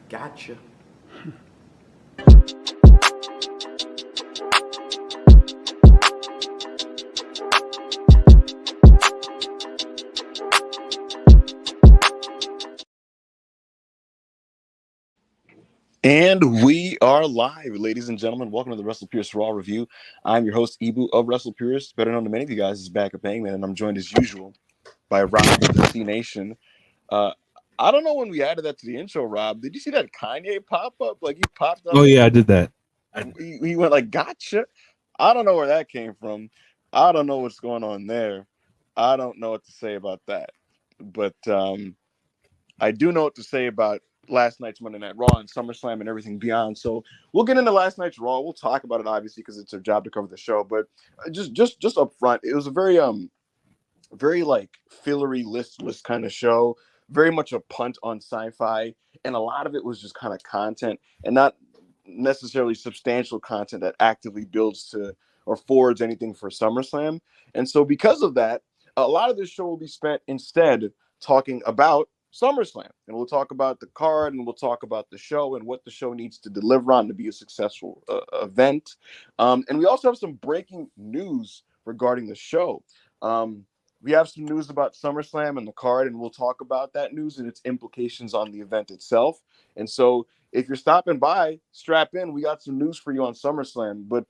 Gotcha. And we are live, ladies and gentlemen. Welcome to the Wrestle Pierce Raw Review. I'm your host, Ibu of Wrestle Pierce, better known to many of you guys as Backup Hangman, and I'm joined as usual by Rob of the C Nation. I don't know when we added that to the intro, Rob. Did you see that Kanye pop up? Like, he popped up. Oh, yeah, I did that. He went like, gotcha. I don't know where that came from. I don't know what's going on there. I don't know what to say about that. But I do know what to say about last night's Monday Night Raw and SummerSlam and everything beyond. So we'll get into last night's Raw. We'll talk about it, obviously, because it's our job to cover the show. But just up front, it was a very like fillery, listless kind of show. Very much a punt on sci-fi, and a lot of it was just kind of content and not necessarily substantial content that actively builds to or forwards anything for SummerSlam. And so because of that, a lot of this show will be spent instead talking about SummerSlam, and we'll talk about the card, and we'll talk about the show and what the show needs to deliver on to be a successful event. And we also have some breaking news regarding the show. We have some news about SummerSlam and the card, and we'll talk about that news and its implications on the event itself. And so if you're stopping by, strap in. We got some news for you on SummerSlam. But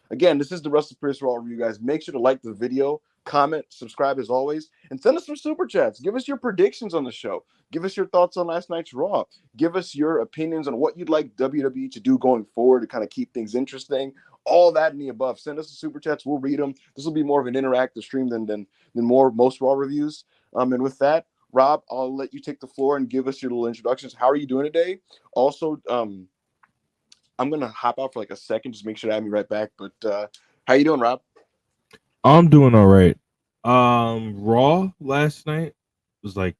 again, this is the Wrestle Pierce Raw Review, guys. Make sure to like the video, comment, subscribe as always, and send us some super chats. Give us your predictions on the show. Give us your thoughts on last night's Raw. Give us your opinions on what you'd like WWE to do going forward to kind of keep things interesting. All that and the above. Send us the super chats. We'll read them. This will be more of an interactive stream than most Raw reviews. And with that, Rob, I'll let you take the floor and give us your little introductions. How are you doing today? Also, I'm gonna hop out for like a second, just make sure to have me right back. But how you doing, Rob? I'm doing all right. Raw last night was like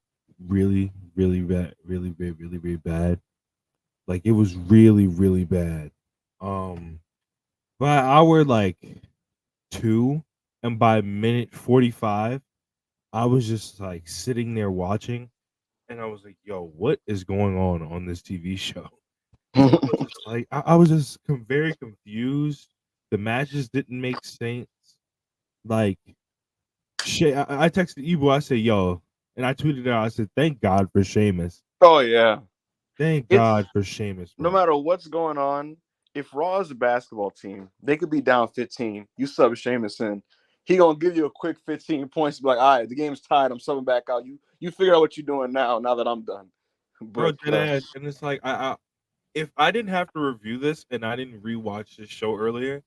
really, really bad, really bad, really, really bad. Like it was really, really bad. By hour like 2, and by minute 45, I was just like sitting there watching, and I was like, "Yo, what is going on this TV show?" Because I was just like, I was just very confused. The matches didn't make sense. Like I texted Ebo. I said, "Yo," and I tweeted out. I said, "Thank God for Sheamus. Oh yeah, Thank it's God for Sheamus, no bro." matter what's going on. If Raw is a basketball team, they could be down 15. You sub Sheamus in, he gonna give you a quick 15 points. Be like, all right, the game's tied. I'm subbing back out. You figure out what you're doing now. Now that I'm done. Bro, But dead ass. And it's like, I if I didn't have to review this and I didn't rewatch this show earlier,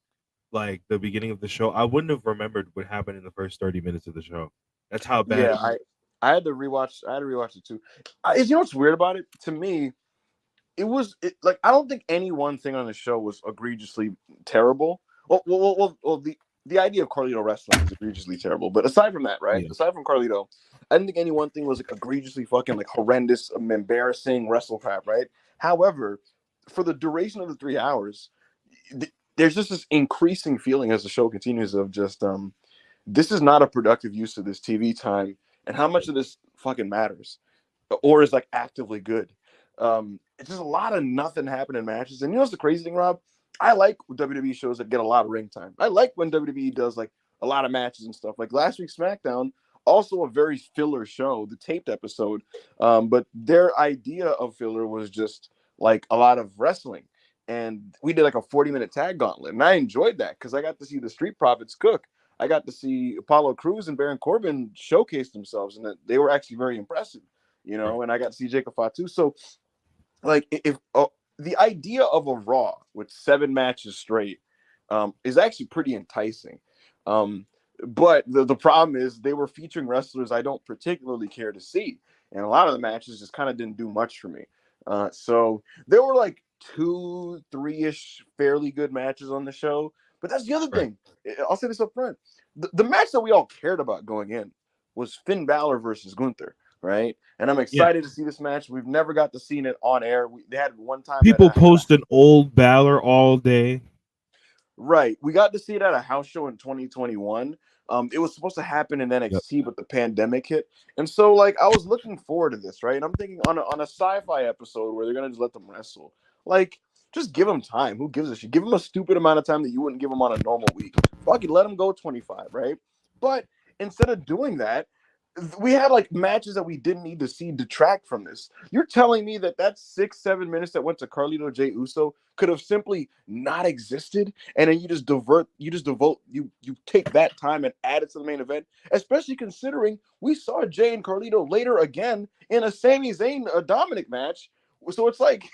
like the beginning of the show, I wouldn't have remembered what happened in the first 30 minutes of the show. That's how bad yeah, it was. I had to rewatch. I had to rewatch it too. You know what's weird about it? To me, like I don't think any one thing on the show was egregiously terrible. Well, the idea of Carlito wrestling is egregiously terrible. But aside from that, right? Yeah, Aside from Carlito, I didn't think any one thing was like egregiously fucking like horrendous, embarrassing wrestle crap, right? However, for the duration of the 3 hours, there's just this increasing feeling as the show continues of just this is not a productive use of this TV time, and how much of this fucking matters or is like actively good. It's just a lot of nothing happening in matches. And you know what's the crazy thing, Rob? I like WWE shows that get a lot of ring time. I like when WWE does like a lot of matches and stuff. Like last week's SmackDown, also a very filler show, the taped episode. But their idea of filler was just like a lot of wrestling. And we did like a 40-minute tag gauntlet. And I enjoyed that because I got to see the Street Profits cook. I got to see Apollo Crews and Baron Corbin showcase themselves, and that they were actually very impressive, right. and I got to see Jacob Fatu. So, like, if the idea of a Raw with 7 matches straight is actually pretty enticing. Um, but the problem is they were featuring wrestlers I don't particularly care to see, and a lot of the matches just kind of didn't do much for me. So there were like 2, 3 ish fairly good matches on the show, but that's the other Right. thing. I'll say this up front: the match that we all cared about going in was Finn Balor versus Gunther, right? And I'm Yeah. excited to see this match. We've never got to see it on air. They had one time People post an old Balor all day. right. We got to see it at a house show in 2021. It was supposed to happen in Yep. NXT, but the pandemic hit, and so like I was looking forward to this, right? And I'm thinking on a sci-fi episode where they're gonna just let them wrestle, like just give them time. Who gives a shit? Give them a stupid amount of time that you wouldn't give them on a normal week. Fuck it, let them go 25, right? But instead of doing that, we had like matches that we didn't need to see detract from this. You're telling me that 6, 7 minutes that went to Carlito J Uso could have simply not existed, and then you take that time and add it to the main event, especially considering we saw Jay and Carlito later again in a Sami Zayn Dominic match. So it's like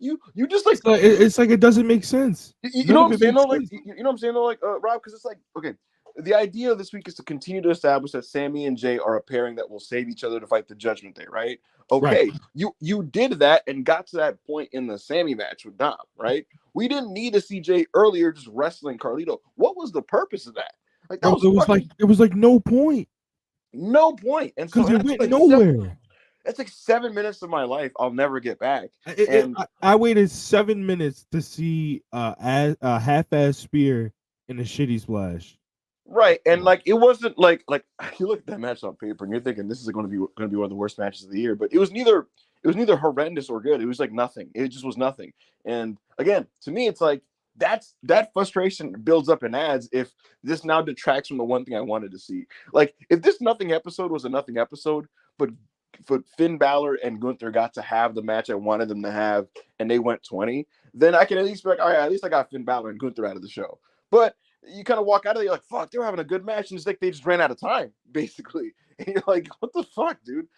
you just like It's like it doesn't make sense. you None know of what I'm it saying makes though? Like sense. you know what I'm saying though? Like Rob, because it's like okay, the idea of this week is to continue to establish that Sammy and Jay are a pairing that will save each other to fight the Judgment Day, right? Right. Okay, you did that and got to that point in the Sammy match with Dom, right? We didn't need to see Jay earlier just wrestling Carlito. What was the purpose of that? Like that Bro, was fucking it was like no point no point. And so because and it that's went like seven. nowhere. That's like 7 minutes of my life I'll never get back. And I waited 7 minutes to see a half-ass spear in a shitty splash. right, and Come on. like it wasn't like you look at that match on paper and you're thinking this is going to be one of the worst matches of the year, but it was neither horrendous or good. It was like nothing. It just was nothing. And again, to me, it's like that frustration builds up and adds if this now detracts from the one thing I wanted to see. Like if this nothing episode was a nothing episode, but Finn Balor and Gunther got to have the match I wanted them to have, and they went 20, then I can at least be like, all right, at least I got Finn Balor and Gunther out of the show. But you kind of walk out of there, you're like, fuck, they were having a good match, and it's like they just ran out of time, basically. And you're like, what the fuck, dude?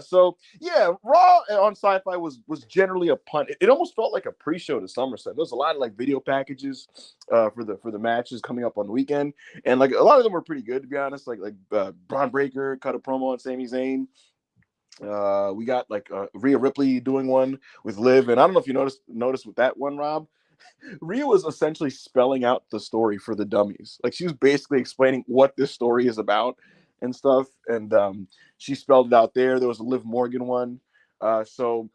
So yeah, Raw on Sci-Fi was generally a punt. It almost felt like a pre-show to SummerSlam. There was a lot of like video packages for the matches coming up on the weekend, and like a lot of them were pretty good to be honest. Like Braun Breaker cut a promo on Sami Zayn. We got like Rhea Ripley doing one with Liv, and I don't know if you noticed with that one, Rob. Rhea was essentially spelling out the story for the dummies. Like she was basically explaining what this story is about and stuff, and she spelled it out there. There was a Liv Morgan one, so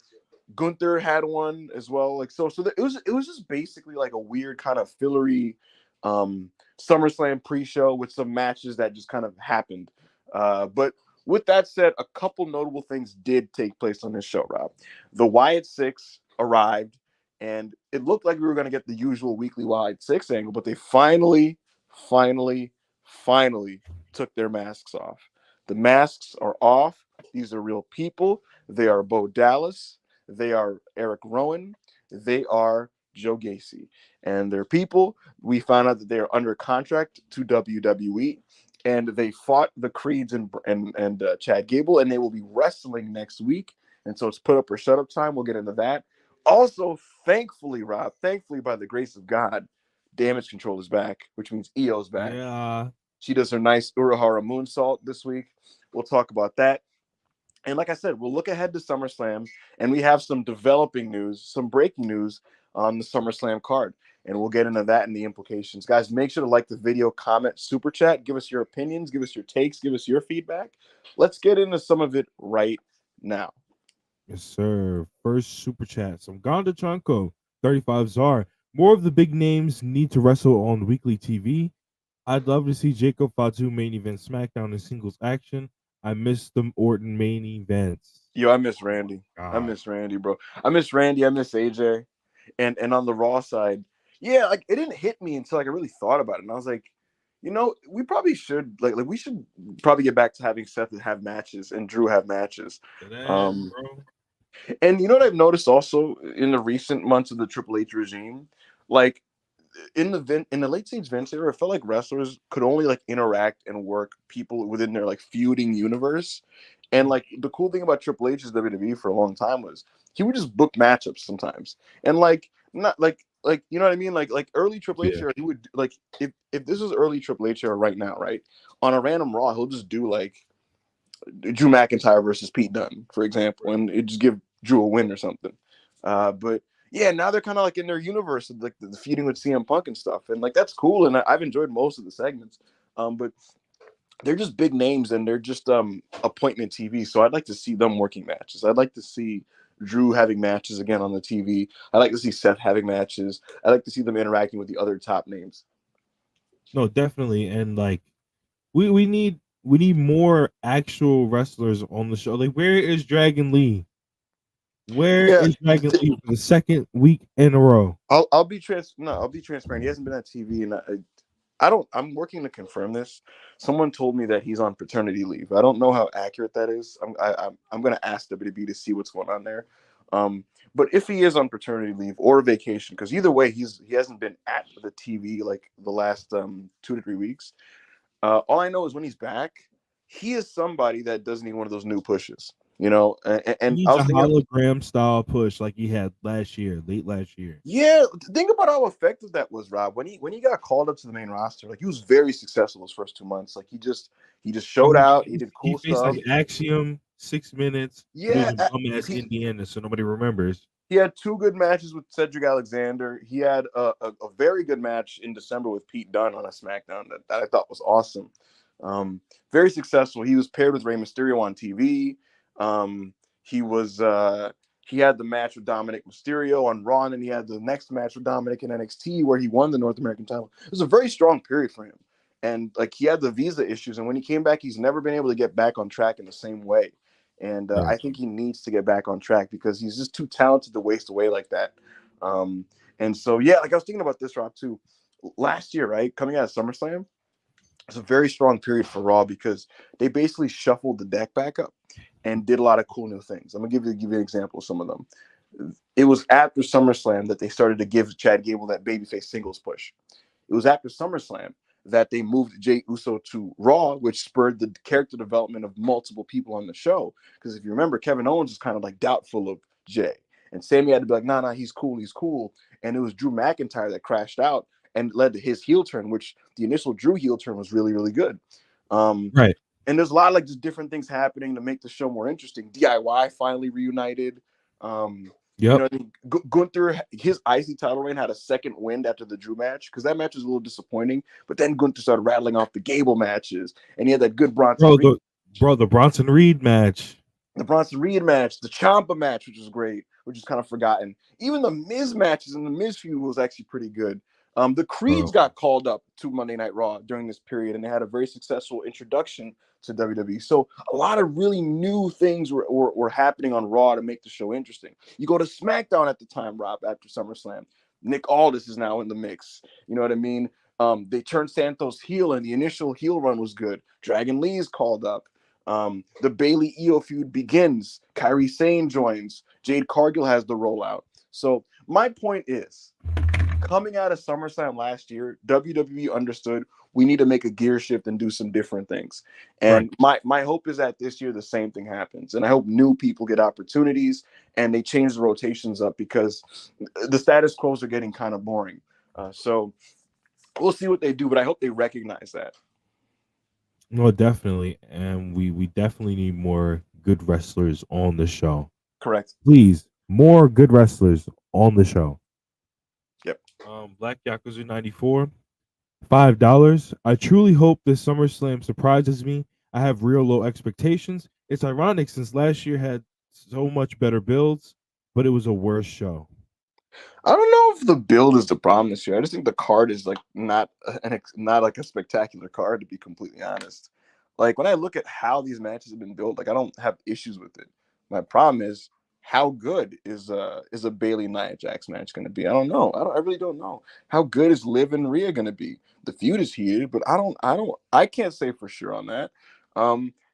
Gunther had one as well. Like it was just basically like a weird kind of fillery um SummerSlam pre-show with some matches that just kind of happened. But with that said, a couple notable things did take place on this show, Rob. The Wyatt Six arrived, and it looked like we were going to get the usual weekly Wyatt Six angle, but they finally, finally took their masks off. The masks are off. These are real people. They are Bo Dallas. They are Eric Rowan. They are Joe Gacy. And they're people. We found out that they are under contract to WWE. And they fought the Creeds and Chad Gable, and they will be wrestling next week. And so it's put up or shut up time. We'll get into that. Also, thankfully, Rob, thankfully, by the grace of God, Damage Control is back, which means Io's back. Yeah. She does her nice Urahara moonsault this week. We'll talk about that. And like I said, we'll look ahead to SummerSlam, and we have some developing news, some breaking news on the SummerSlam card. And we'll get into that and the implications. Guys, make sure to like the video, comment, super chat, give us your opinions, give us your takes, give us your feedback. Let's get into some of it right now. Yes, sir. First super chat. Some Gonda Chanko, 35 Czar. More of the big names need to wrestle on weekly TV. I'd love to see Jacob Fatu main event SmackDown in singles action. I miss the Orton main events. Yo, I miss Randy. I God. miss Randy, bro. I miss Randy. I miss AJ. And on the Raw side, yeah, like it didn't hit me until like I really thought about it, and I was like, we probably should like we should probably get back to having Seth have matches and Drew have matches. That, Um, bro. and you know what I've noticed also in the recent months of the Triple H regime, like in the late stage Vince era, it felt like wrestlers could only like interact and work people within their like feuding universe. And like the cool thing about Triple H's WWE for a long time was he would just book matchups sometimes, and like not like you know what I mean, like early Triple H Yeah. era, he would like if this was early Triple H era right now, right, on a random Raw, he'll just do like Drew McIntyre versus Pete Dunne, for example, and it just give Drew a win or something. But yeah, now they're kind of like in their universe, like the feuding with CM Punk and stuff, and like that's cool, and I've enjoyed most of the segments. But they're just big names, and they're just appointment TV. So I'd like to see them working matches. I'd like to see Drew having matches again on the TV. I'd like to see Seth having matches. I'd like to see them interacting with the other top names. No, definitely. And like we need more actual wrestlers on the show. Like, where is Dragon Lee? Where Yeah, is Dragon Lee for the second week in a row? I'll be I'll be transparent. He hasn't been on TV, and I don't. I'm working to confirm this. Someone told me that he's on paternity leave. I don't know how accurate that is. I'm going to ask WB to see what's going on there. Um, but if he is on paternity leave or vacation, because either way, he hasn't been at the TV like the last 2 to 3 weeks. All I know is when he's back, he is somebody that doesn't need one of those new pushes. He And I needs was a thinking, hologram style push like he had last year, late last year. yeah, think about how effective that was, Rob. When he got called up to the main roster, like he was very successful those first 2 months. Like he just Bro, showed out. He did he cool faced stuff. like Axiom 6 minutes, but it Yeah, was a bum ass he Indiana, so nobody remembers. he had two good matches with Cedric Alexander. He had a very good match in December with Pete Dunne on a SmackDown that I thought was awesome. Very successful. He was paired with Rey Mysterio on TV. Um, he was he had the match with Dominic Mysterio on Raw, and he had the next match with Dominic in NXT where he won the North American title. It was a very strong period for him. And like he had the visa issues, and when he came back, he's never been able to get back on track in the same way. And Yeah. I think he needs to get back on track because he's just too talented to waste away like that. Um, and so, yeah, like I was thinking about this, Rob, too. Last year, right, coming out of SummerSlam, it's a very strong period for Raw because they basically shuffled the deck back up and did a lot of cool new things. I'm gonna give you an example of some of them. It was after SummerSlam that they started to give Chad Gable that babyface singles push. It was after SummerSlam that they moved Jey Uso to Raw, which spurred the character development of multiple people on the show. Because if you remember, Kevin Owens was kind of like doubtful of Jey, and Sammy had to be like, "Nah, he's cool, he's cool." And it was Drew McIntyre that crashed out and led to his heel turn, which the initial Drew heel turn was really, really good. Um, Right. And there's a lot of like just different things happening to make the show more interesting. DIY finally reunited. Yep. I think Gunther, his IC title reign had a second wind after the Drew match because that match was a little disappointing. But then Gunther started rattling off the Gable matches, and he had that good Bronson Bro, Reed. the Bronson Reed match. The Bronson Reed match, the Ciampa match, which was great, which is kind of forgotten. Even the Miz matches in the Miz feud was actually pretty good. The Creeds Bro. got called up to Monday Night Raw during this period, and they had a very successful introduction to WWE. So a lot of really new things were happening on Raw to make the show interesting. You go to SmackDown at the time, Rob, after SummerSlam. Nick Aldis is now in the mix. You know what I mean? They turned Santos heel, and the initial heel run was good. Dragon Lee is called up. The Bailey Io feud begins. Kairi Sane joins. Jade Cargill has the rollout. So my point is, coming out of SummerSlam last year, WWE understood we need to make a gear shift and do some different things. And my hope is that this year the same thing happens. And I hope new people get opportunities and they change the rotations up because the status quos are getting kind of boring. So we'll see what they do, but I hope they recognize that. No, definitely. And we definitely need more good wrestlers on the show. Correct. Please, more good wrestlers on the show. Yep. Black Yakuza 94, $5. I truly hope this SummerSlam surprises me. I have real low expectations. It's ironic since last year had so much better builds, but it was a worse show. I don't know if the build is the problem this year. I just think the card is like not like a spectacular card, to be completely honest. Like when I look at how these matches have been built, like I don't have issues with it. My problem is how good is a Bailey Nia Jax match going to be? I don't know. I really don't know. How good is Liv and Rhea going to be? The feud is heated, but I can't say for sure on that.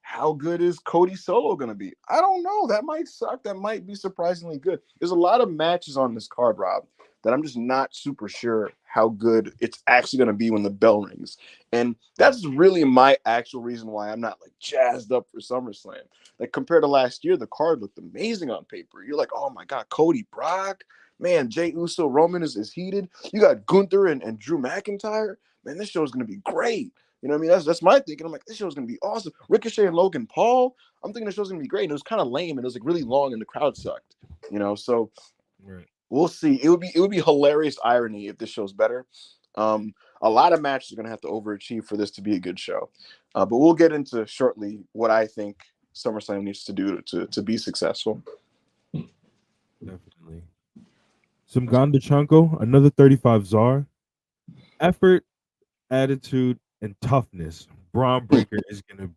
How good is Cody Solo going to be? I don't know. That might suck. That might be surprisingly good. There's a lot of matches on this card, Rob, that I'm just not super sure how good it's actually going to be when the bell rings. And that's really my actual reason why I'm not like jazzed up for SummerSlam. Like compared to last year, the card looked amazing on paper. You're like, oh my God, Cody, Brock, man, Jey Uso, Roman is heated. You got Gunther and Drew McIntyre. Man, this show is going to be great. You know what I mean? That's my thinking. I'm like, this show's gonna be awesome. Ricochet and Logan Paul. I'm thinking the show's gonna be great. And it was kind of lame and it was like really long and the crowd sucked. So we'll see. It would be hilarious irony if this show's better. A lot of matches are gonna have to overachieve for this to be a good show. But we'll get into shortly what I think SummerSlam needs to do to be successful. Definitely. Some Gondachanko, another 35 czar. Effort, attitude, and toughness. Braun Breaker is gonna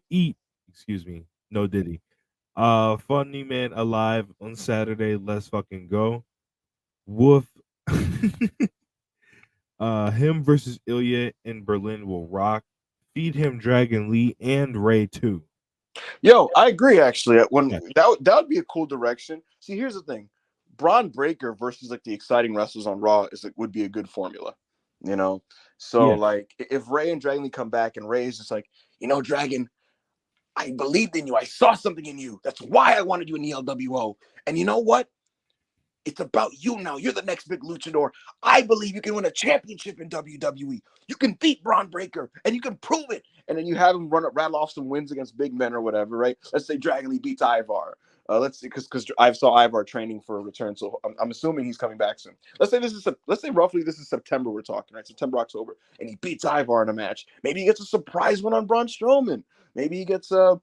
eat. Excuse me, no Diddy. Funny Man alive on Saturday. Let's fucking go. Woof. Him versus Ilya in Berlin will rock. Feed him Dragon Lee and Ray too. Yo, I agree. Actually, that would be a cool direction. See, here's the thing: Braun Breaker versus like the exciting wrestlers on Raw would be a good formula. So like if Ray and Dragon Lee come back and Ray's just like, Dragon, I believed in you. I saw something in you. That's why I wanted you in the LWO. And you know what? It's about you now. You're the next big luchador. I believe you can win a championship in WWE. You can beat Braun Breaker, and you can prove it. And then you have him rattle off some wins against big men or whatever, right? Let's say Dragon Lee beats Ivar. Let's see, because I saw Ivar training for a return, so I'm assuming he's coming back soon. Let's say roughly this is September we're talking, right? September, October, and he beats Ivar in a match. Maybe he gets a surprise win on Braun Strowman. Maybe he gets a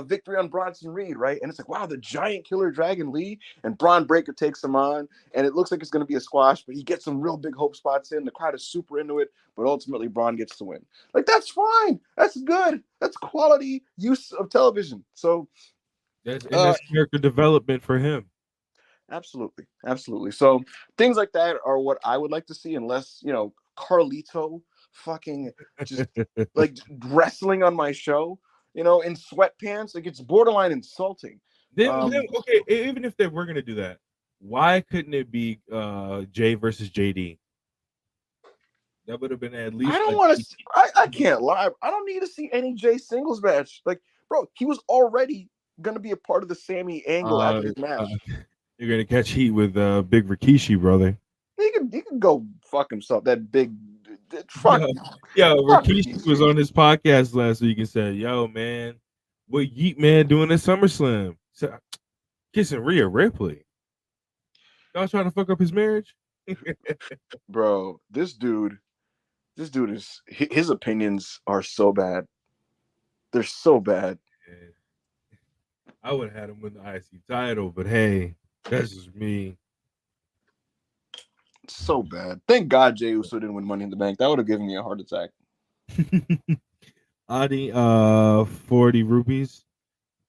victory on Bronson Reed, right? And it's like, wow, the giant killer Dragon Lee and Braun Breaker takes him on, and it looks like it's going to be a squash, but he gets some real big hope spots in. The crowd is super into it, but ultimately Braun gets to win. Like, that's fine. That's good. That's quality use of television. So that's character development for him. Absolutely. So things like that are what I would like to see, unless Carlito fucking just like wrestling on my show, in sweatpants. Like, it's borderline insulting. Okay, even if they were gonna do that, why couldn't it be Jay versus JD? That would have been at least. I don't want to. I can't lie. I don't need to see any Jay singles match. Like, bro, he was already gonna be a part of the Sammy angle after his match. You're gonna catch heat with Big Rikishi, brother. He can go fuck himself. That big Fuck, fuck Rikishi was on his podcast last week and said, "Yo, man, what Yeet Man doing at SummerSlam? So, kissing Rhea Ripley. Y'all trying to fuck up his marriage?" bro. This dude is his opinions are so bad. They're so bad. And I would have had him win the IC title, but hey, that's just me. So bad. Thank God Jey Uso didn't win Money in the Bank. That would have given me a heart attack. Adi, 40 rupees.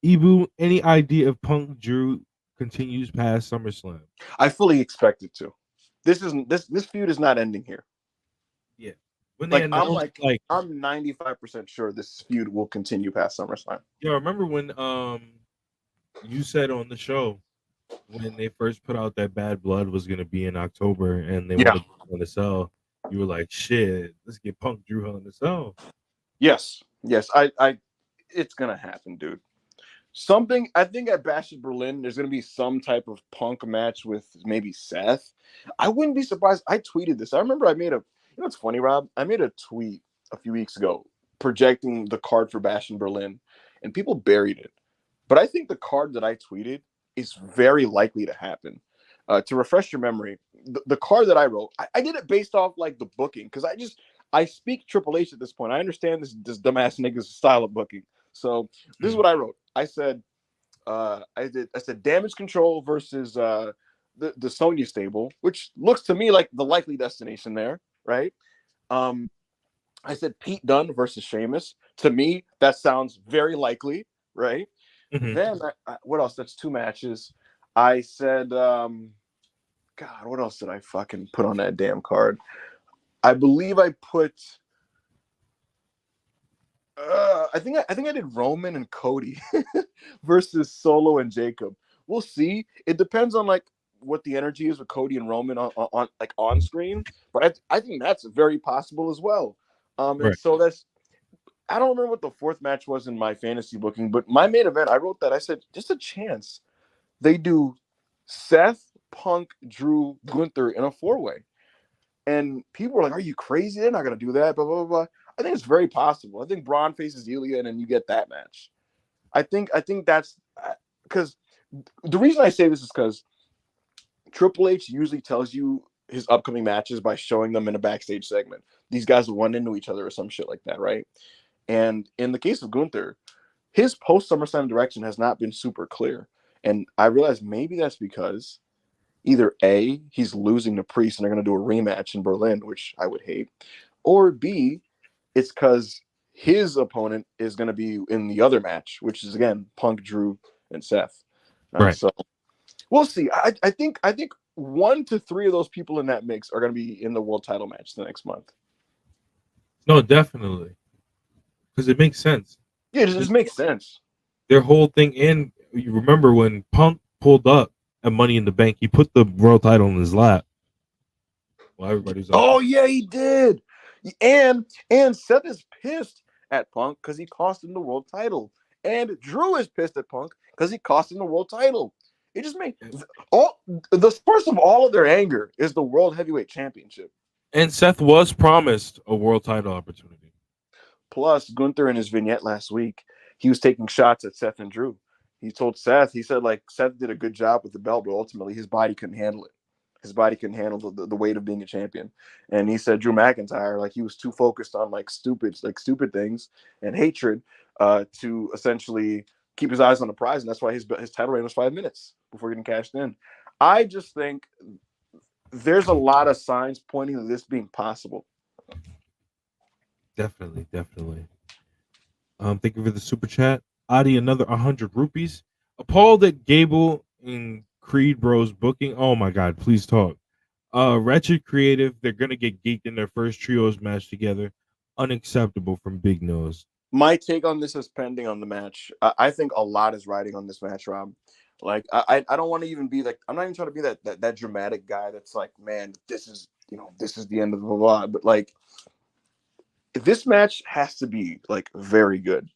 Ibu, any idea if Punk Drew continues past SummerSlam? I fully expect it to. This feud is not ending here. Yeah. When they announced, I'm 95% sure this feud will continue past SummerSlam. Yeah, remember when you said on the show when they first put out that Bad Blood was gonna be in October and they wanted Hell in a Cell, you were like, shit, let's get Punk Drew Hell in a Cell. Yes. I it's gonna happen, dude. Something I think at Bash at Berlin, there's gonna be some type of Punk match with maybe Seth. I wouldn't be surprised. I tweeted this. I remember I made what's funny, Rob? I made a tweet a few weeks ago projecting the card for Bash in Berlin, and people buried it. But I think the card that I tweeted is very likely to happen. To refresh your memory, the card that I wrote, I did it based off like the booking because I speak Triple H at this point. I understand this dumbass nigga's style of booking. So this is what I wrote. I said, I said Damage Control versus the Sonya stable, which looks to me like the likely destination there, right? I said Pete Dunne versus Sheamus. To me, that sounds very likely, right? Mm-hmm. Then what else? That's two matches. I said, God, what else did I fucking put on that damn card? I believe I put. I think I did Roman and Cody versus Solo and Jacob. We'll see. It depends on like what the energy is with Cody and Roman on like on screen, but I think that's very possible as well. And so that's. I don't remember what the fourth match was in my fantasy booking, but my main event, I wrote that. I said just a chance they do Seth, Punk, Drew, Gunther in a four-way. And people were like, are you crazy? They're not going to do that, blah, blah, blah. I think it's very possible. I think Braun faces Ilya, and then you get that match. I think that's because the reason I say this is because Triple H usually tells you his upcoming matches by showing them in a backstage segment. These guys will run into each other or some shit like that, right? And in the case of Gunther, his post SummerSlam direction has not been super clear. And I realized maybe that's because either A, he's losing to Priest and they're going to do a rematch in Berlin, which I would hate, or B, it's because his opponent is going to be in the other match, which is, again, Punk, Drew, and Seth. Right. So we'll see. I think 1 to 3 of those people in that mix are going to be in the world title match the next month. No, definitely. Because it makes sense. Yeah, it just makes sense. Their whole thing, and you remember when Punk pulled up at Money in the Bank, he put the world title in his lap. Well, everybody's like, oh yeah, he did. And Seth is pissed at Punk because he cost him the world title, and Drew is pissed at Punk because he cost him the world title. It just made all the source of all of their anger is the World Heavyweight Championship. And Seth was promised a world title opportunity. Plus, Gunther in his vignette last week, he was taking shots at Seth and Drew. He told Seth, he said, like, Seth did a good job with the belt, but ultimately his body couldn't handle it. His body couldn't handle the weight of being a champion. And he said Drew McIntyre, like, he was too focused on like stupid things and hatred to essentially keep his eyes on the prize. And that's why his title reign was 5 minutes before getting cashed in. I just think there's a lot of signs pointing to this being possible. Definitely. Thank you for the super chat. Adi, another 100 rupees. Appalled at Gable and Creed Bros booking. Oh my God, please talk. Wretched Creative, they're gonna get geeked in their first trios match together. Unacceptable from Big Nose. My take on this is pending on the match. I think a lot is riding on this match, Rob. Like I don't want to even be like, I'm not even trying to be that dramatic guy that's like, man, this is the end of the blah blah. But like, this match has to be like very good.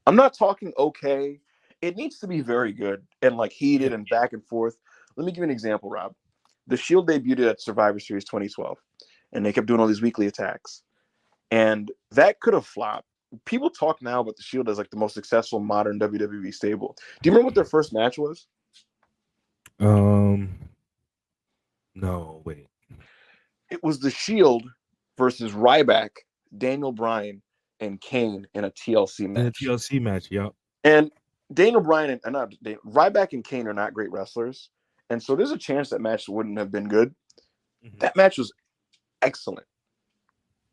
I'm not talking okay. It needs to be very good and like heated and back and forth. Let me give you an example, Rob. The Shield debuted at Survivor Series 2012. and they kept doing all these weekly attacks. And that could have flopped. People talk now about the Shield as like the most successful modern WWE stable. Do you remember what their first match was? No, wait. It was the Shield versus Ryback, Daniel Bryan, and Kane in a TLC In a match. TLC match, yep. And Daniel Bryan and Ryback and Kane are not great wrestlers, and so there's a chance that match wouldn't have been good. Mhm. That match was excellent.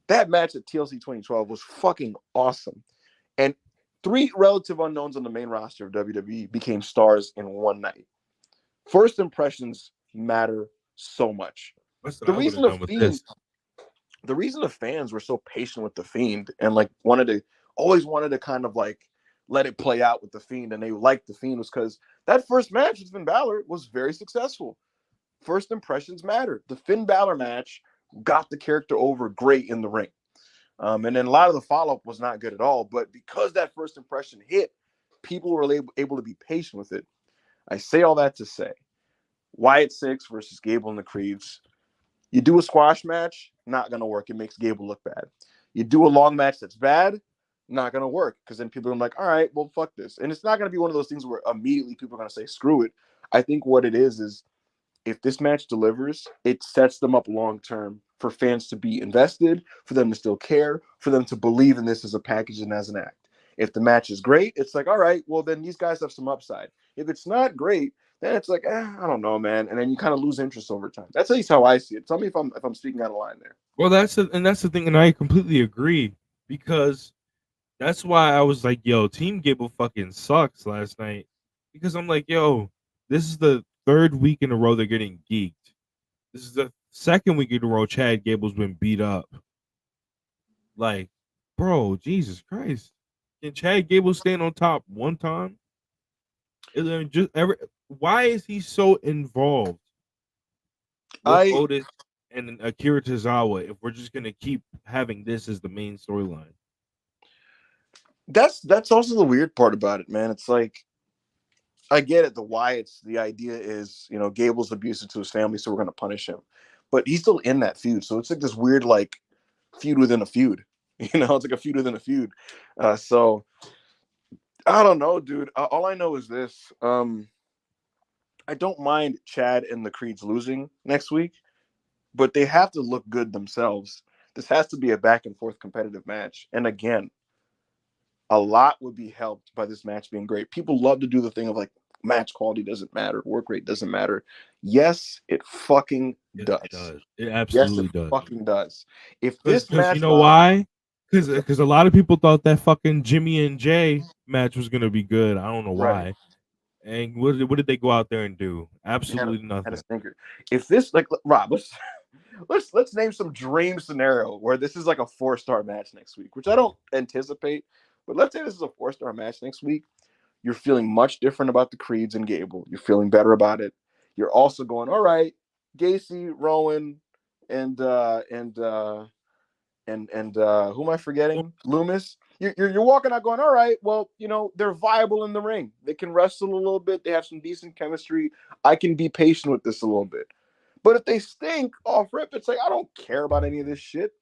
That match at TLC 2012 was fucking awesome. And three relative unknowns on the main roster of WWE became stars in one night. First impressions matter so much. That's what The I would have reason the done with Fiend, this. the reason the fans were so patient with the Fiend and like always wanted to kind of like let it play out with the Fiend, and they liked the Fiend, was because that first match with Finn Balor was very successful. First impressions matter. The Finn Balor match got the character over great in the ring. And then a lot of the follow-up was not good at all. But because that first impression hit, people were able to be patient with it. I say all that to say, Wyatt 6 versus Gable and the Creeds. You do a squash match, not going to work. It makes Gable look bad. You do a long match that's bad, not going to work, because then people are like, all right, well, fuck this. And it's not going to be one of those things where immediately people are going to say, screw it. I think what it is if this match delivers, it sets them up long term for fans to be invested, for them to still care, for them to believe in this as a package and as an act. If the match is great, it's like, all right, well, then these guys have some upside. If it's not great, then it's like, I don't know, man. And then you kind of lose interest over time. That's at least how I see it. Tell me if I'm speaking out of line there. Well, that's the thing, and I completely agree, because that's why I was like, yo, Team Gable fucking sucks last night, because I'm like, yo, this is the third week in a row they're getting geeked. This is the second week in a row Chad Gable's been beat up. Like, bro, Jesus Christ. Can Chad Gable stand on top one time? Why is he so involved with I Otis and Akira Tozawa if we're just gonna keep having this as the main storyline? that's also the weird part about it, man. It's like, I get it. The Wyatts, the idea is, Gable's abusive to his family, so we're going to punish him. But he's still in that feud. So it's like this weird, like, feud within a feud. It's like a feud within a feud. So I don't know, dude. All I know is this. I don't mind Chad and the Creeds losing next week, but they have to look good themselves. This has to be a back and forth competitive match. And again, a lot would be helped by this match being great. People love to do the thing of like, match quality doesn't matter, work rate doesn't matter. Yes, it fucking Yes, does. it does. It Yes, it absolutely does. fucking does. If this Because you match, know Rob, why? Because a lot of people thought that fucking Jimmy and Jay match was gonna be good. I don't know right, why. And what did they go out there and do? had a, Absolutely had a nothing. stinker. If this, like, Rob, let's name some dream scenario where this is like a 4-star match next week, which I don't anticipate, but let's say this is a 4-star match next week. You're feeling much different about the Creeds and Gable. You're feeling better about it. You're also going, all right, Gacy, Rowan, and who am I forgetting? Loomis. You're walking out going, all right, well, they're viable in the ring. They can wrestle a little bit. They have some decent chemistry. I can be patient with this a little bit. But if they stink off rip, it's like, I don't care about any of this shit.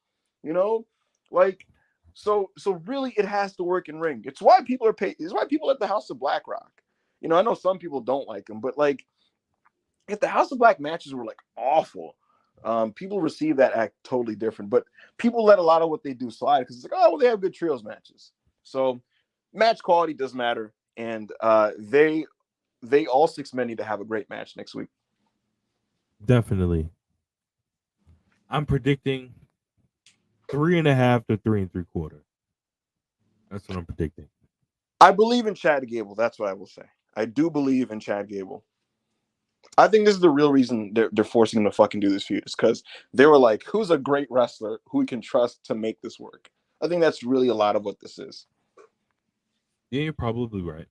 You know? Like, so really it has to work in ring. It's why people are paid. It's why people at the House of Black rock. I know some people don't like them, but like, if the House of Black matches were like awful, people receive that act totally different. But people let a lot of what they do slide because it's like, oh, well, they have good trios matches. So match quality does matter, and they all 6 men need to have a great match next week. Definitely. I'm predicting 3.5 to 3 3/4. That's what I'm predicting. I believe in Chad Gable. That's what I will say. I do believe in Chad Gable. I think this is the real reason they're forcing him to fucking do this feud, is because they were like, who's a great wrestler who we can trust to make this work? I think that's really a lot of what this is. Yeah, you're probably right.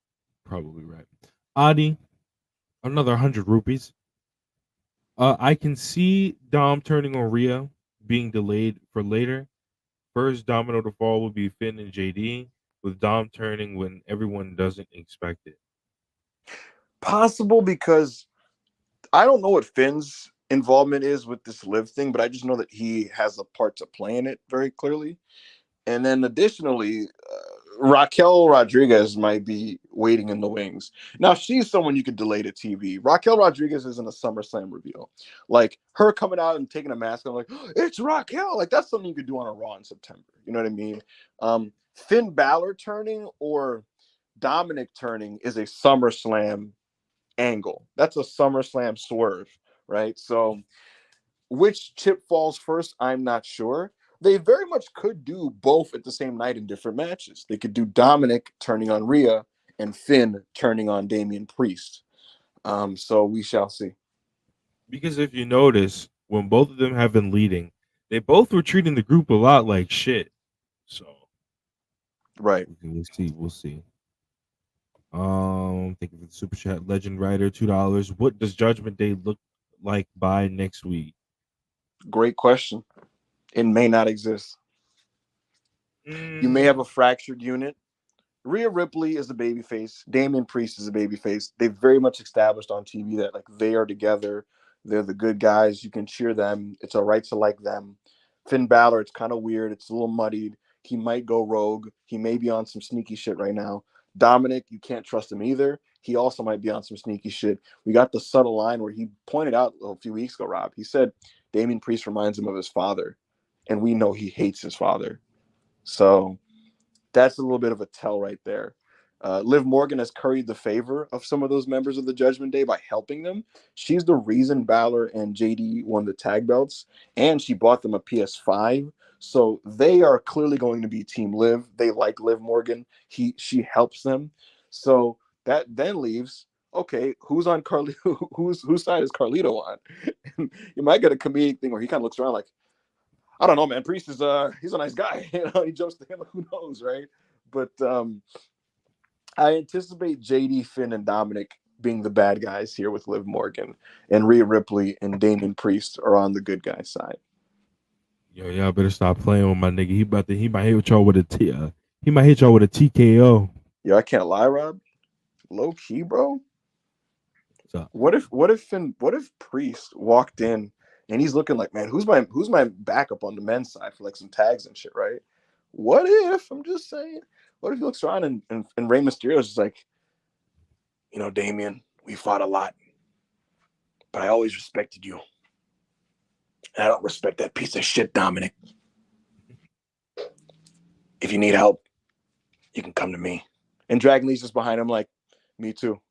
Probably right. Adi, another 100 rupees. I can see Dom turning on Rhea being delayed for later. First domino to fall will be Finn and JD, with Dom turning when everyone doesn't expect it. Possible, because I don't know what Finn's involvement is with this live thing, but I just know that he has a part to play in it very clearly. And then additionally, Raquel Rodriguez might be waiting in the wings. Now, she's someone you could delay to TV. Raquel Rodriguez isn't a SummerSlam reveal. Like her coming out and taking a mask, I'm like, oh, it's Raquel. Like that's something you could do on a Raw in September. You know what I mean? Finn Balor turning or Dominic turning is a SummerSlam angle. That's a SummerSlam swerve, right? So which chip falls first, I'm not sure. They very much could do both at the same night in different matches. They could do Dominic turning on Rhea and Finn turning on Damian Priest. So we shall see. Because if you notice, when both of them have been leading, they both were treating the group a lot like shit. So Right. we'll see. We'll see. Thank you for the super chat, Legend Rider, $2. What does Judgment Day look like by next week? Great question. It may not exist. You may have a fractured unit. Rhea Ripley is a babyface. Damian Priest is a babyface. They've very much established on TV that like they are together. They're the good guys. You can cheer them. It's all right to like them. Finn Balor, it's kind of weird. It's a little muddied. He might go rogue. He may be on some sneaky shit right now. Dominic, you can't trust him either. He also might be on some sneaky shit. We got the subtle line where he pointed out a few weeks ago, Rob. He said Damian Priest reminds him of his father, and we know he hates his father. So that's a little bit of a tell right there. Liv Morgan has curried the favor of some of those members of the Judgment Day by helping them. She's the reason Balor and JD won the tag belts, and she bought them a PS5. So they are clearly going to be Team Liv. They like Liv Morgan. She helps them. So that then leaves, okay, who's on Carly? Whose side is Carlito on? You might get a comedic thing where he kind of looks around like, I don't know, man. Priest is he's a nice guy. You know, he jumps to him. Who knows, right? But I anticipate JD, Finn, and Dominic being the bad guys here with Liv Morgan, and Rhea Ripley and Damian Priest are on the good guy side. Yo, y'all better stop playing with my nigga. He might hit y'all with he might hit y'all with a TKO. Yo, I can't lie, Rob. Low key, bro. So, What if Priest walked in and he's looking like, man, who's my backup on the men's side for like some tags and shit, right? What if, I'm just saying, what if he looks around and Rey Mysterio is just like, you know, Damian, we fought a lot, but I always respected you. And I don't respect that piece of shit, Dominic. If you need help, you can come to me. And Dragon Lee's just behind him like, me too.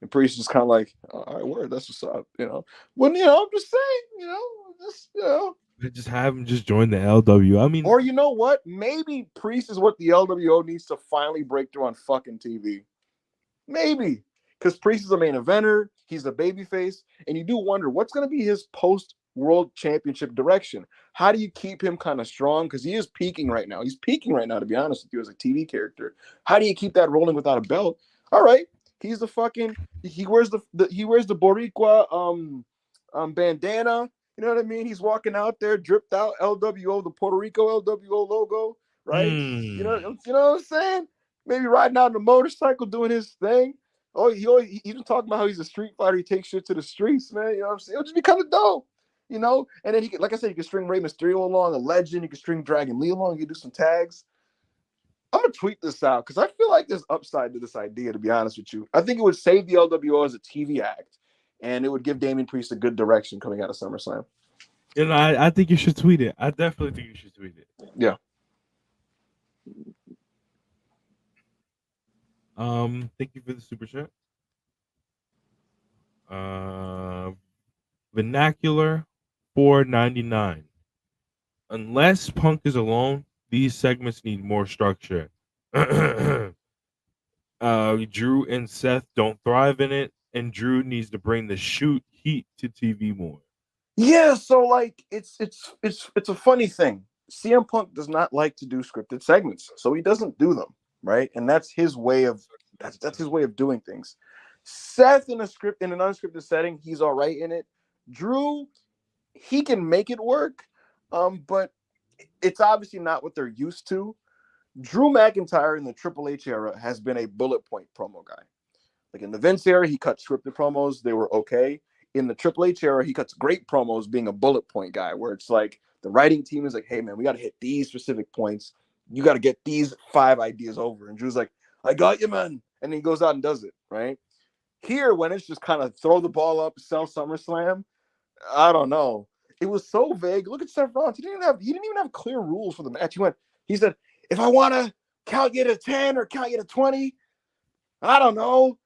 And Priest is kind of like, all right, word, that's what's up, you know. Well, you know, I'm just saying, you know, just, you know. just have him just join the LW. I mean, or you know what? Maybe Priest is what the LWO needs to finally break through on fucking TV. Maybe. Because Priest is a main eventer. He's a babyface. And you do wonder what's going to be his post-world championship direction. How do you keep him kind of strong? Because he is peaking right now. He's peaking right now, to be honest with you, as a TV character. How do you keep that rolling without a belt? All right. He's the fucking... He wears the Boricua bandana. You know what I mean? He's walking out there, dripped out LWO, the Puerto Rico LWO logo, right? You know what I'm saying? Maybe riding out on a motorcycle, doing his thing. Oh, he even talking about how he's a street fighter. He takes shit to the streets, man. You know what I'm saying? It'll just be kind of dope, you know. And then he could, like I said, you can string Rey Mysterio along, a legend. You can string Dragon Lee along. You can do some tags. I'm gonna tweet this out because I feel like there's upside to this idea. To be honest with you, I think it would save the LWO as a TV act, and it would give Damian Priest a good direction coming out of SummerSlam. you know, I think you should tweet it. I definitely think you should tweet it. Yeah. Thank you for the super chat. Vernacular $4.99. Unless Punk is alone, these segments need more structure. Drew and Seth don't thrive in it, and Drew needs to bring the shoot heat to TV more. Yeah, so like it's a funny thing. CM Punk does not like to do scripted segments, so he doesn't do them, right? And that's his way of doing things. Seth in an unscripted setting, he's all right in it. Drew, he can make it work, but it's obviously not what they're used to. Drew McIntyre in the Triple H era has been a bullet point promo guy. Like in the Vince era, he cut scripted promos; they were okay. in the Triple H era, he cuts great promos being a bullet point guy, where it's like the writing team is like, hey man, we got to hit these specific points. You got to get these 5 ideas over. And Drew's like, I got you, man. And he goes out and does it, right? Here, when it's just kind of throw the ball up, sell SummerSlam, I don't know. It was so vague. Look at Seth Rollins. He didn't even have clear rules for the match. He said, if I want to count you to 10 or count you to 20, I don't know.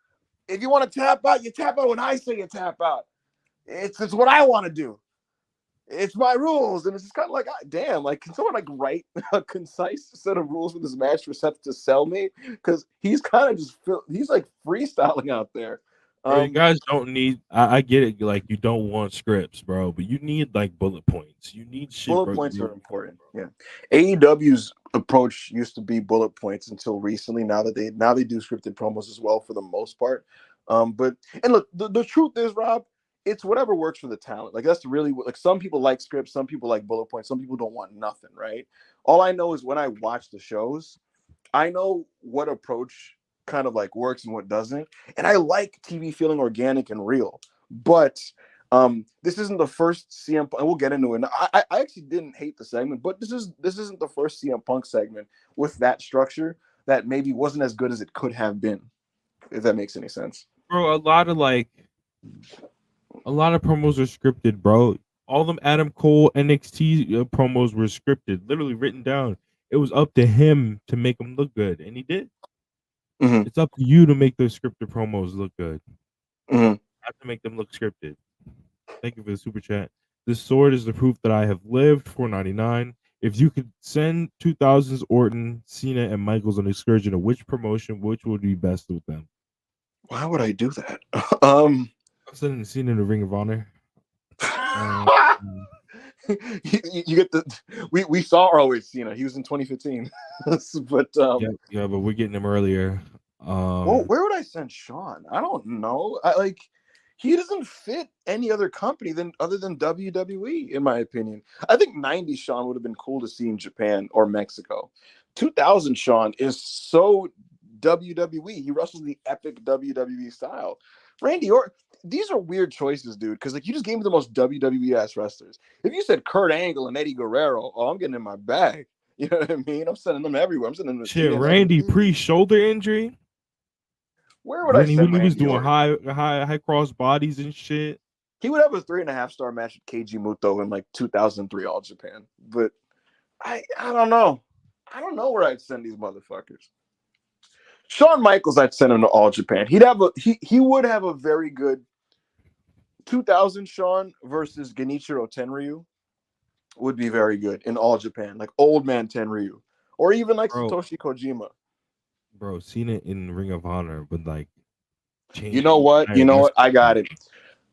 If you want to tap out, you tap out when I say you tap out. It's what I want to do. It's my rules. And it's just kind of like, damn, like, can someone like write a concise set of rules for this match for Seth to sell me? Because he's kind of he's like freestyling out there. Bro, you guys don't need. I get it. Like you don't want scripts, bro, but you need like bullet points. You need shit. Bullet points are important. Yeah, AEW's approach used to be bullet points until recently. Now they do scripted promos as well for the most part. But look, the truth is, Rob, it's whatever works for the talent. Like that's really like some people like scripts, some people like bullet points, some people don't want nothing. Right. All I know is when I watch the shows, I know what approach kind of like works and what doesn't, and I like TV feeling organic and real. But this isn't the first CM Punk, and we'll get into it. I actually didn't hate the segment, but this isn't the first CM Punk segment with that structure that maybe wasn't as good as it could have been, if that makes any sense. Bro, a lot of promos are scripted, bro. All them Adam Cole NXT promos were scripted, literally written down. It was up to him to make them look good, and he did. Mm-hmm. It's up to you to make those scripted promos look good. Mm-hmm. You have to make them look scripted. Thank you for the super chat. This sword is the proof that I have lived. $4.99. If you could send 2000s Orton, Cena, and Michaels on an excursion to which promotion, which would be best with them? Why would I do that? I'm sending Cena to Ring of Honor. You get we saw ROH Cena. He was in 2015, but yeah, but we're getting him earlier. Well, where would I send Sean? I don't know. He doesn't fit any other company other than WWE, in my opinion. I think 90 Sean would have been cool to see in Japan or Mexico. 2000 Sean is so WWE. He wrestles the epic WWE style. Randy Orton, these are weird choices, dude, because like you just gave me the most WWE ass wrestlers. If you said Kurt Angle and Eddie Guerrero, I'm getting in my bag. You know what I mean? I'm sending them everywhere. I'm sending them to Randy pre-shoulder injury. Where would I send when he was Randy doing Orton? high cross bodies and shit? He would have a 3.5-star match with Keiji Muto in like 2003 All Japan. But I don't know. I don't know where I'd send these motherfuckers. Shawn Michaels, I'd send him to All Japan. He would have a very good 2000 Shawn versus Genichiro Tenryu would be very good in All Japan, like old man Tenryu, or even like Satoshi Kojima. Bro, Cena in Ring of Honor, but like, you know what? I got it.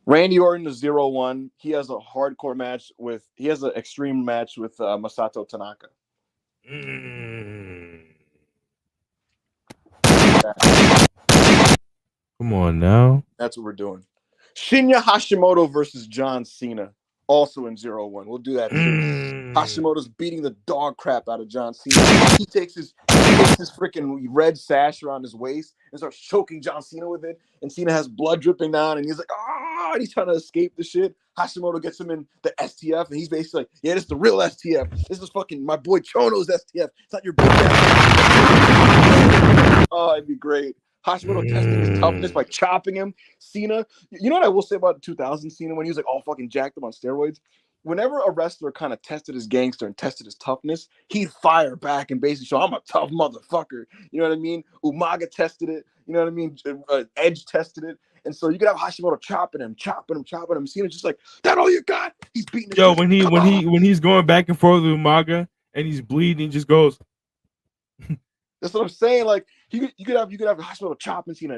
Randy Orton is 0-1. He has a hardcore match he has an extreme match with Masato Tanaka. Come on now. That's what we're doing. Shinya Hashimoto versus John Cena, also in 0-1. We'll do that too. Hashimoto's beating the dog crap out of John Cena. He takes his freaking red sash around his waist and starts choking John Cena with it. And Cena has blood dripping down, and he's like, and he's trying to escape the shit. Hashimoto gets him in the STF, and he's basically like, yeah, this is the real STF. This is fucking my boy Chono's STF. It's not your bitch ass. Oh, it'd be great. Hashimoto testing his toughness by chopping him. Cena, you know what I will say about 2000 Cena when he was like all fucking jacked up on steroids? Whenever a wrestler kind of tested his gangster and tested his toughness, he'd fire back and basically show, I'm a tough motherfucker. You know what I mean? Umaga tested it. You know what I mean? Edge tested it. And so you could have Hashimoto chopping him. Cena's just like, that all you got? He's beating his when he's going back and forth with Umaga and he's bleeding, he just goes. That's what I'm saying. Like you could have Hashimoto chopping Cena,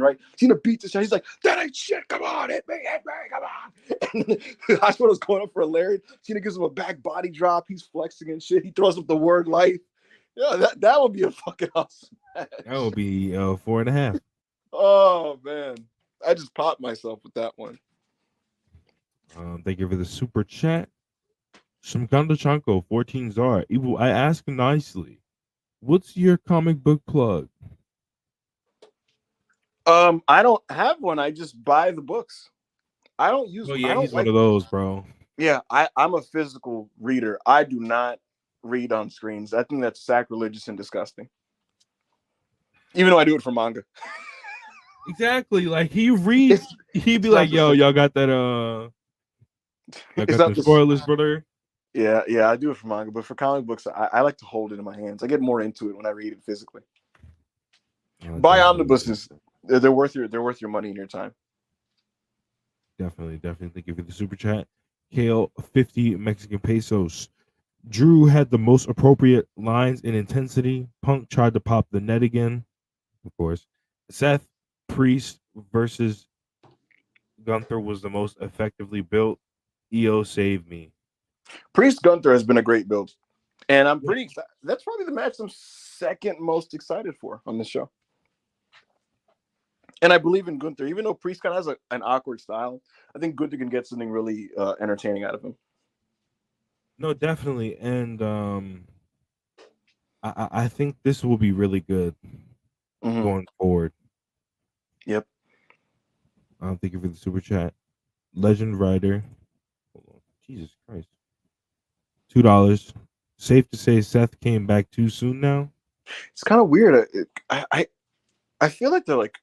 right? Cena beats the shit. He's like, that ain't shit. Come on, hit me, come on. And Hashimoto's going up for a lariat. Cena gives him a back body drop. He's flexing and shit. He throws up the word life. Yeah, that would be a fucking awesome match. That would be 4.5. Oh man, I just popped myself with that one. Thank you for the super chat. Shimkanda Chanko, 14 Zara. Evil, I ask nicely. What's your comic book plug? I don't have one. I just buy the books. Oh I yeah, don't he's one like. of those, bro. Yeah, I'm a physical reader. I do not read on screens. I think that's sacrilegious and disgusting. Even though I do it for manga. Exactly. Like he'd It's be it's not like, the "Yo, same. y'all got that y'all It's got not them this. spoilers, brother." Yeah, I do it for manga, but for comic books, I like to hold it in my hands. I get more into it when I read it physically. Buy Definitely, omnibuses. They're worth your money and your time. definitely. Thank you for the super chat. Kale, 50 Mexican pesos. Drew had the most appropriate lines in intensity. Punk tried to pop the net again, of course. Seth Priest versus Gunther was the most effectively built. EO saved me. Priest Gunther has been a great build, and I'm pretty excited. That's probably the match I'm second most excited for on this show. And I believe in Gunther, even though Priest kind of has an awkward style. I think Gunther can get something really entertaining out of him. No, definitely, and I think this will be really good Mm-hmm. going forward. Yep. Thank you for the super chat. Legend Rider. Hold on. Jesus Christ. $2. Safe to say Seth came back too soon now. It's kind of weird. I feel like they're like,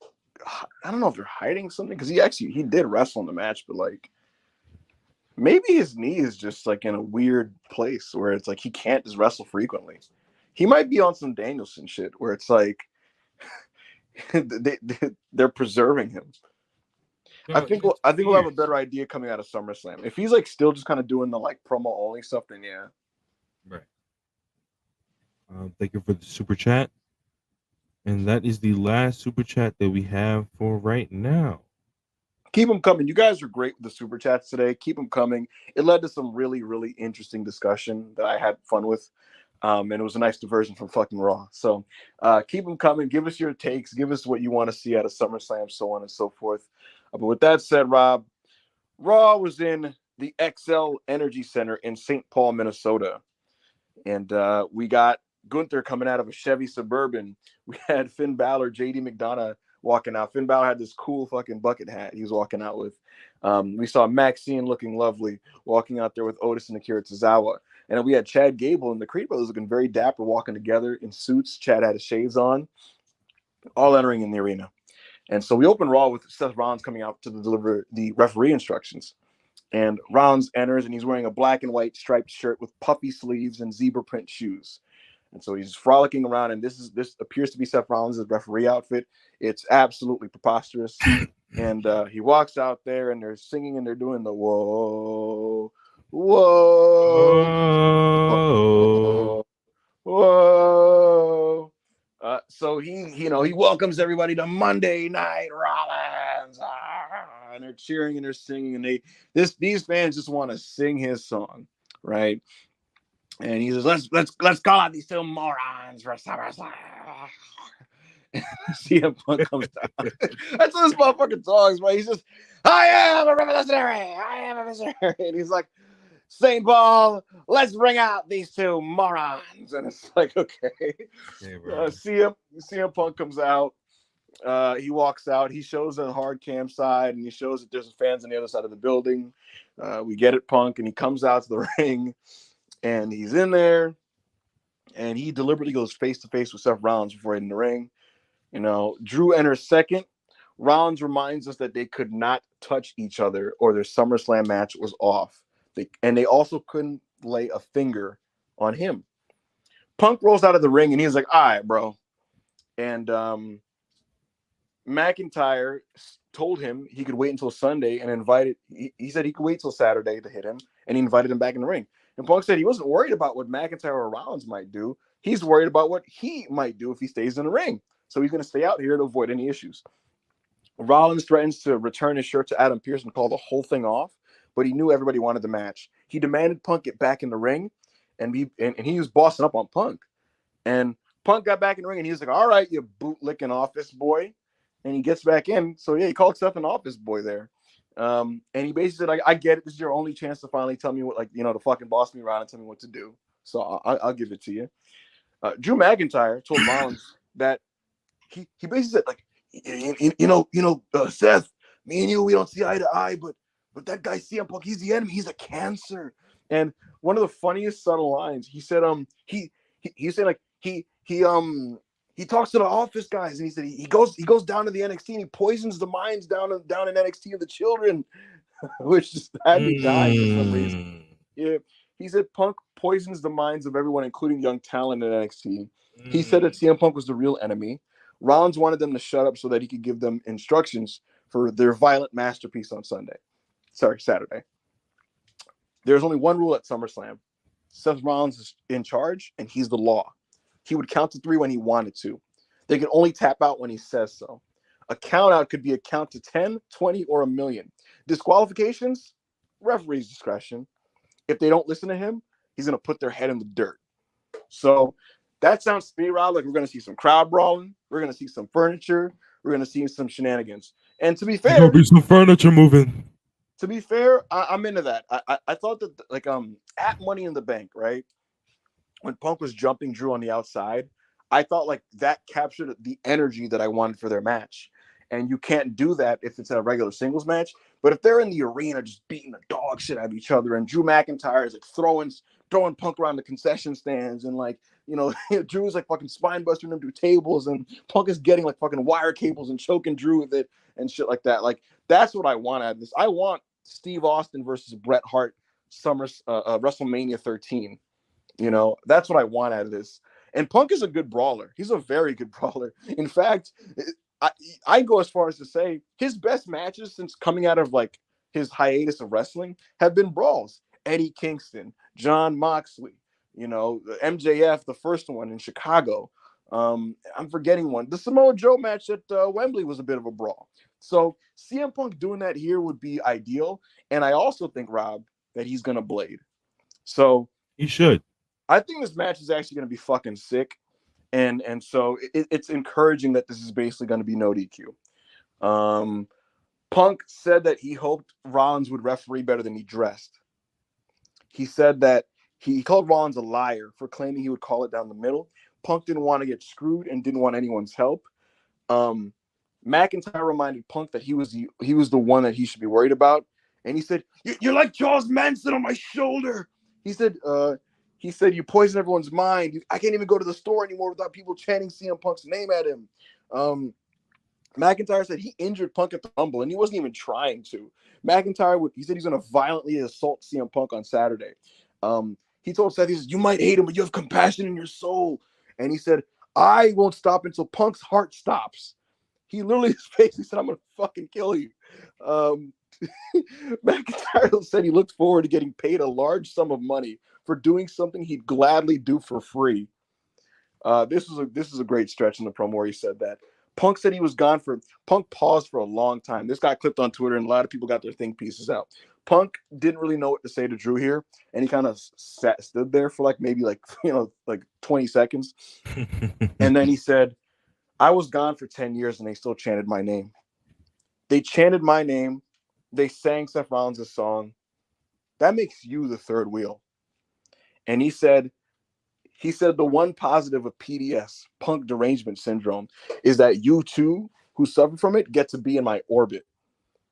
I don't know if they're hiding something because he did wrestle in the match, but like maybe his knee is just like in a weird place where it's like he can't just wrestle frequently. He might be on some Danielson shit where it's like they're preserving him. I No, think we'll, it's I think we'll have weird. a better idea coming out of SummerSlam. If he's like still just kind of doing the like promo only stuff, then yeah. Right. Thank you for the super chat. And that is the last super chat that we have for right now. Keep them coming. You guys are great with the super chats today. Keep them coming. It led to some really, really interesting discussion that I had fun with. And it was a nice diversion from fucking Raw. So keep them coming. Give us your takes. Give us what you want to see out of SummerSlam, so on and so forth. But with that said, Rob, Raw was in the XL Energy Center in St. Paul, Minnesota. And we got Gunther coming out of a Chevy Suburban. We had Finn Balor, JD McDonough walking out. Finn Balor had this cool fucking bucket hat he was walking out with. We saw Maxine looking lovely, walking out there with Otis and Akira Tozawa. And we had Chad Gable and the Creed brothers looking very dapper, walking together in suits. Chad had his shades on, all entering in the arena. And so we open Raw with Seth Rollins coming out to deliver the referee instructions. And Rollins enters, and he's wearing a black and white striped shirt with puffy sleeves and zebra print shoes. And so he's frolicking around, and this appears to be Seth Rollins' referee outfit. It's absolutely preposterous. And he walks out there, and they're singing, and they're doing the whoa, whoa, Oh. whoa, whoa. So he welcomes everybody to Monday Night Rollins, and they're cheering and they're singing, and these fans just want to sing his song, right? And he says, let's call out these two morons for SummerSlam. CM Punk comes down. That's what this motherfucking song is, right? He's just, I am a revolutionary. I am a visionary. And he's like, St. Paul, let's bring out these two morons. And it's like, okay. Hey, bro. CM Punk comes out. He walks out. He shows a hard cam side, and he shows that there's fans on the other side of the building. We get it, Punk, and he comes out to the ring, and he's in there, and he deliberately goes face to face with Seth Rollins before hitting the ring. Drew enters second. Rollins reminds us that they could not touch each other, or their SummerSlam match was off. They also couldn't lay a finger on him. Punk rolls out of the ring, and he's like, all right, bro. And McIntyre told him he could wait until Sunday and invited. He said he could wait till Saturday to hit him, and he invited him back in the ring. And Punk said he wasn't worried about what McIntyre or Rollins might do. He's worried about what he might do if he stays in the ring. So he's going to stay out here to avoid any issues. Rollins threatens to return his shirt to Adam Pearce and call the whole thing off, but he knew everybody wanted the match. He demanded Punk get back in the ring, and he was bossing up on Punk. And Punk got back in the ring, and he was like, all right, you bootlicking office boy. And he gets back in. So, yeah, he called Seth an office boy there. And he basically said, I get it. This is your only chance to finally tell me what, to fucking boss me around and tell me what to do. So I'll give it to you. Drew McIntyre told Rollins that he basically said, like, Seth, me and you, we don't see eye to eye, but but that guy CM Punk, he's the enemy. He's a cancer. And one of the funniest subtle lines, he said, he said like he talks to the office guys, and he said he goes down to the NXT and he poisons the minds down in NXT of the children, which just had me dying for some reason. Yeah, he said Punk poisons the minds of everyone, including young talent in NXT. He said that CM Punk was the real enemy. Rollins wanted them to shut up so that he could give them instructions for their violent masterpiece on Saturday. There's only one rule at SummerSlam. Seth Rollins is in charge, and he's the law. He would count to 3 when he wanted to. They can only tap out when he says so. A count out could be a count to 10, 20, or 1,000,000. Disqualifications, referee's discretion. If they don't listen to him, he's going to put their head in the dirt. So that sounds to me, Rob, like we're going to see some crowd brawling. We're going to see some furniture. We're going to see some shenanigans. And to be fair, there's going to be some furniture moving. To be fair, I'm into that. I thought that like at Money in the Bank, right? When Punk was jumping Drew on the outside, I thought like that captured the energy that I wanted for their match. And you can't do that if it's a regular singles match. But if they're in the arena just beating the dog shit out of each other, and Drew McIntyre is like throwing Punk around the concession stands, and like, you know, Drew's like fucking spine busting them through tables, and Punk is getting like fucking wire cables and choking Drew with it and shit like that. Like, that's what I want out of this. I want Steve Austin versus Bret Hart WrestleMania 13. You know, that's what I want out of this. And Punk is a good brawler. He's a very good brawler. In fact, I go as far as to say his best matches since coming out of like his hiatus of wrestling have been brawls. Eddie Kingston, John Moxley, you know, MJF, the first one in Chicago. I'm forgetting one. The Samoa Joe match at Wembley was a bit of a brawl. So CM Punk doing that here would be ideal. And I also think, Rob, that he's going to blade. So he should. I think this match is actually going to be fucking sick. And so it's encouraging that this is basically going to be no DQ. Punk said that he hoped Rollins would referee better than he dressed. He said that he called Rollins a liar for claiming he would call it down the middle. Punk didn't want to get screwed and didn't want anyone's help. McIntyre reminded Punk that he was the one that he should be worried about. And he said, "You're like Charles Manson on my shoulder." He said, you poison everyone's mind. I can't even go to the store anymore without people chanting CM Punk's name at him. McIntyre said he injured Punk at the Rumble, and he wasn't even trying to. He said he's going to violently assault CM Punk on Saturday. He told Seth, he says, "You might hate him, but you have compassion in your soul." And he said, "I won't stop until Punk's heart stops." He literally basically said, "I'm going to fucking kill you." McIntyre said he looked forward to getting paid a large sum of money for doing something he'd gladly do for free. This is a great stretch in the promo where he said that. Punk said he was gone Punk paused for a long time. This got clipped on Twitter, and a lot of people got their think pieces out. Punk didn't really know what to say to Drew here, and he kind of stood there for maybe 20 seconds. And then he said, "I was gone for 10 years, and they still chanted my name. They chanted my name. They sang Seth Rollins' song. That makes you the third wheel." And he said the one positive of PDS, Punk Derangement Syndrome, is that you two who suffer from it get to be in my orbit.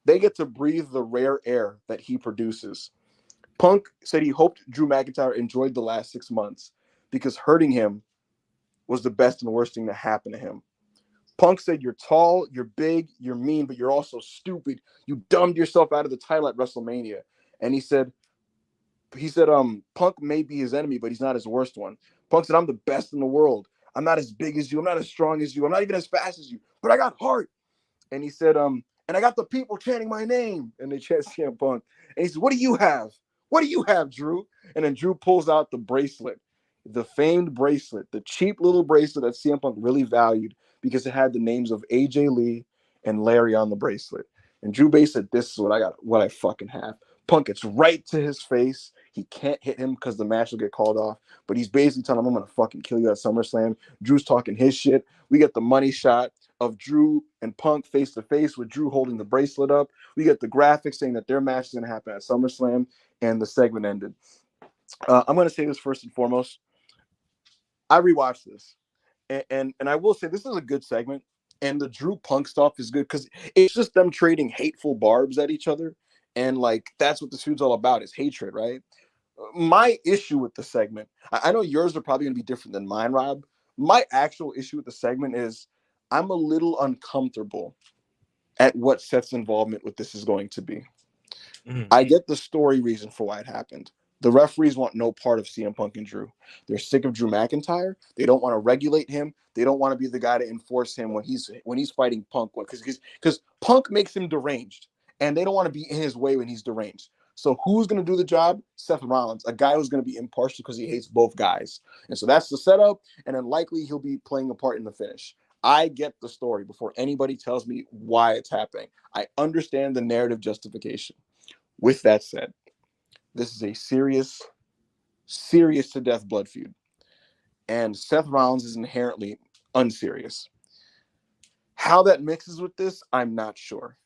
They get to breathe the rare air that he produces. Punk said he hoped Drew McIntyre enjoyed the last 6 months because hurting him was the best and worst thing to happen to him. Punk said, "You're tall, you're big, you're mean, but you're also stupid. You dumbed yourself out of the title at WrestleMania." And he said, Punk may be his enemy, but he's not his worst one. Punk said, "I'm the best in the world. I'm not as big as you. I'm not as strong as you. I'm not even as fast as you, but I got heart." And he said, and I got the people chanting my name. And they chant CM Punk. And he said, "What do you have? What do you have, Drew?" And then Drew pulls out the bracelet, the famed bracelet, the cheap little bracelet that CM Punk really valued because it had the names of AJ Lee and Larry on the bracelet. And Drew basically said, "This is what I got, what I fucking have." Punk gets right to his face. He can't hit him because the match will get called off. But he's basically telling him, "I'm going to fucking kill you at SummerSlam." Drew's talking his shit. We get the money shot of Drew and Punk face to face with Drew holding the bracelet up. We get the graphics saying that their match is going to happen at SummerSlam, and the segment ended. I'm going to say this first and foremost. I rewatched this, and I will say this is a good segment, and the Drew Punk stuff is good because it's just them trading hateful barbs at each other. And like that's what this feud's all about, is hatred, right? My issue with the segment, I know yours are probably gonna be different than mine, Rob. My actual issue with the segment is I'm a little uncomfortable at what Seth's involvement with this is going to be. Mhm. I get the story reason for why it happened. The referees want no part of CM Punk and Drew. They're sick of Drew McIntyre. They don't want to regulate him. They don't want to be the guy to enforce him when he's fighting Punk, because Punk makes him deranged, and they don't want to be in his way when he's deranged. So who's going to do the job? Seth Rollins, a guy who's going to be impartial because he hates both guys. And so that's the setup, and then likely he'll be playing a part in the finish. I get the story before anybody tells me why it's happening. I understand the narrative justification. With that said, this is a serious, serious to death blood feud. And Seth Rollins is inherently unserious. How that mixes with this, I'm not sure.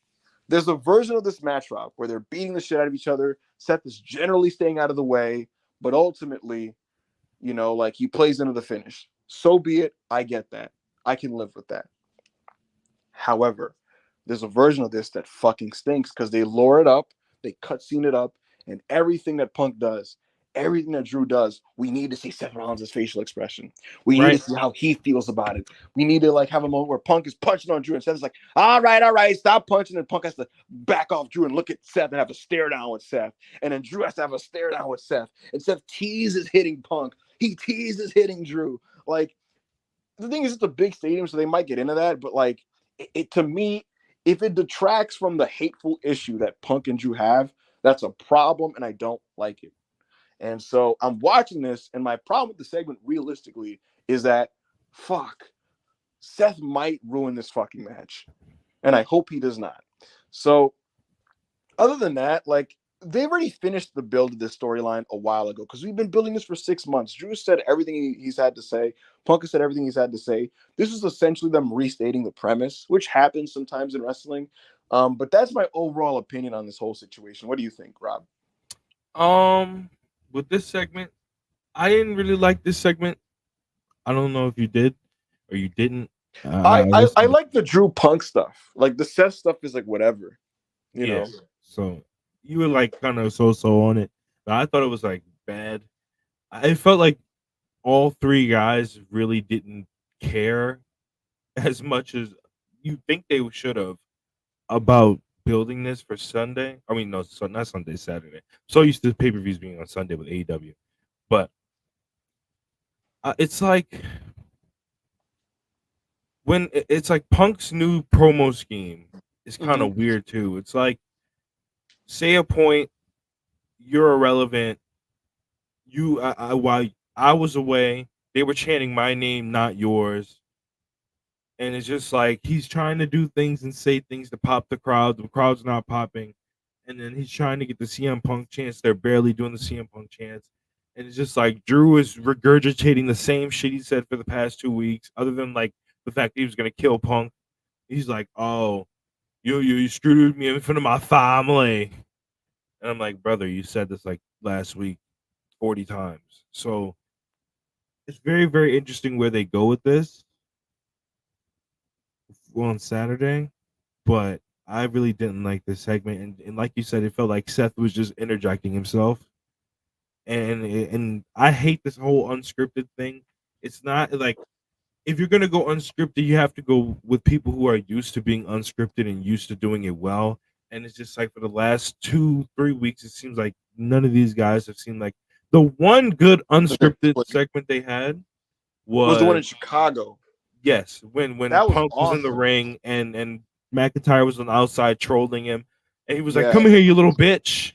There's a version of this match, Rob, where they're beating the shit out of each other. Seth is generally staying out of the way, but ultimately, like he plays into the finish. So be it. I get that. I can live with that. However, there's a version of this that fucking stinks because they lure it up, they cutscene it up, and everything that Punk does, everything that Drew does, we need to see Seth Rollins' facial expression. We need to Right. see how he feels about it. We need to like have a moment where Punk is punching on Drew and Seth's like, all right, stop punching. And Punk has to back off Drew and look at Seth and have a stare down with Seth. And then Drew has to have a stare down with Seth. And Seth teases hitting Punk. He teases hitting Drew. Like, the thing is, it's a big stadium, so they might get into that. But like, it to me, if it detracts from the hateful issue that Punk and Drew have, that's a problem, and I don't like it. And so I'm watching this, and my problem with the segment, realistically, is that fuck, Seth might ruin this fucking match, and I hope he does not. So other than that, like they've already finished the build of this storyline a while ago because we've been building this for 6 months. Drew said everything he's had to say. Punk has said everything he's had to say. This is essentially them restating the premise, which happens sometimes in wrestling. But that's my overall opinion on this whole situation. What do you think, Rob? Um, with this segment, I didn't really like this segment. I don't know if you did or you didn't. I, I I I listened. like the Drew Punk stuff. Like the Seth stuff is like whatever, you Yeah. know. So you were like kind of so on it, but I thought it was like bad. I felt like all three guys really didn't care as much as you think they should have about building this for Sunday. I mean, no, so not Sunday, Saturday. So used to pay per views being on Sunday with AEW, but it's like it's like Punk's new promo scheme is kind Mm-hmm. of weird too. It's like say a point, you're irrelevant. While I was away, they were chanting my name, not yours. And it's just like he's trying to do things and say things to pop the crowd. The crowd's not popping. And then he's trying to get the CM Punk chants. They're barely doing the CM Punk chants. And it's just like Drew is regurgitating the same shit he said for the past 2 weeks, other than like the fact that he was gonna kill Punk. He's like, oh, you screwed me in front of my family. And I'm like, brother, you said this like last week 40 times. So it's very, very interesting where they go with this on Saturday, but I really didn't like this segment, and like you said, it felt like Seth was just interjecting himself, and I hate this whole unscripted thing. It's not like if you're gonna go unscripted, you have to go with people who are used to being unscripted and used to doing it well. And it's just like for the last 2-3 weeks, it seems like none of these guys have seemed like the one good unscripted segment they had Was the one was in Chicago? yes, when That was Punk was in the awesome. ring and McIntyre was on the outside trolling him, and he was like, Yeah, "Come here, you little bitch."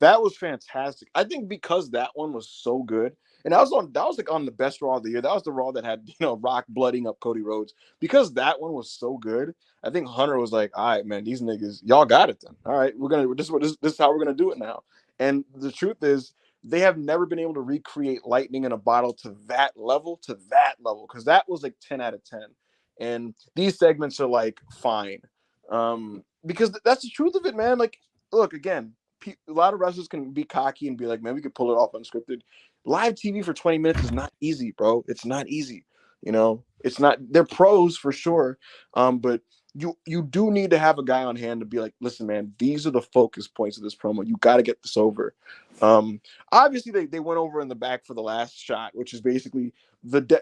that was fantastic. I think because that one was so good, and that was like on the best Raw of the year. That was the Raw that had Rock blooding up Cody Rhodes. Because that one was so good, I think Hunter was like, "All right, man, these niggas, y'all got it then. All right, this is how we're gonna do it now." And the truth is, they have never been able to recreate lightning in a bottle to that level, because that was like 10 out of 10. And these segments are like fine, because that's the truth of it, man. Like, look again, a lot of wrestlers can be cocky and be like, man, we could pull it off unscripted. Live TV for 20 minutes is not easy, bro. It's not easy. It's not, they're pros for sure. But you do need to have a guy on hand to be like, listen, man, these are the focus points of this promo. You got to get this over. Um, Obviously, they went over in the back for the last shot, which is basically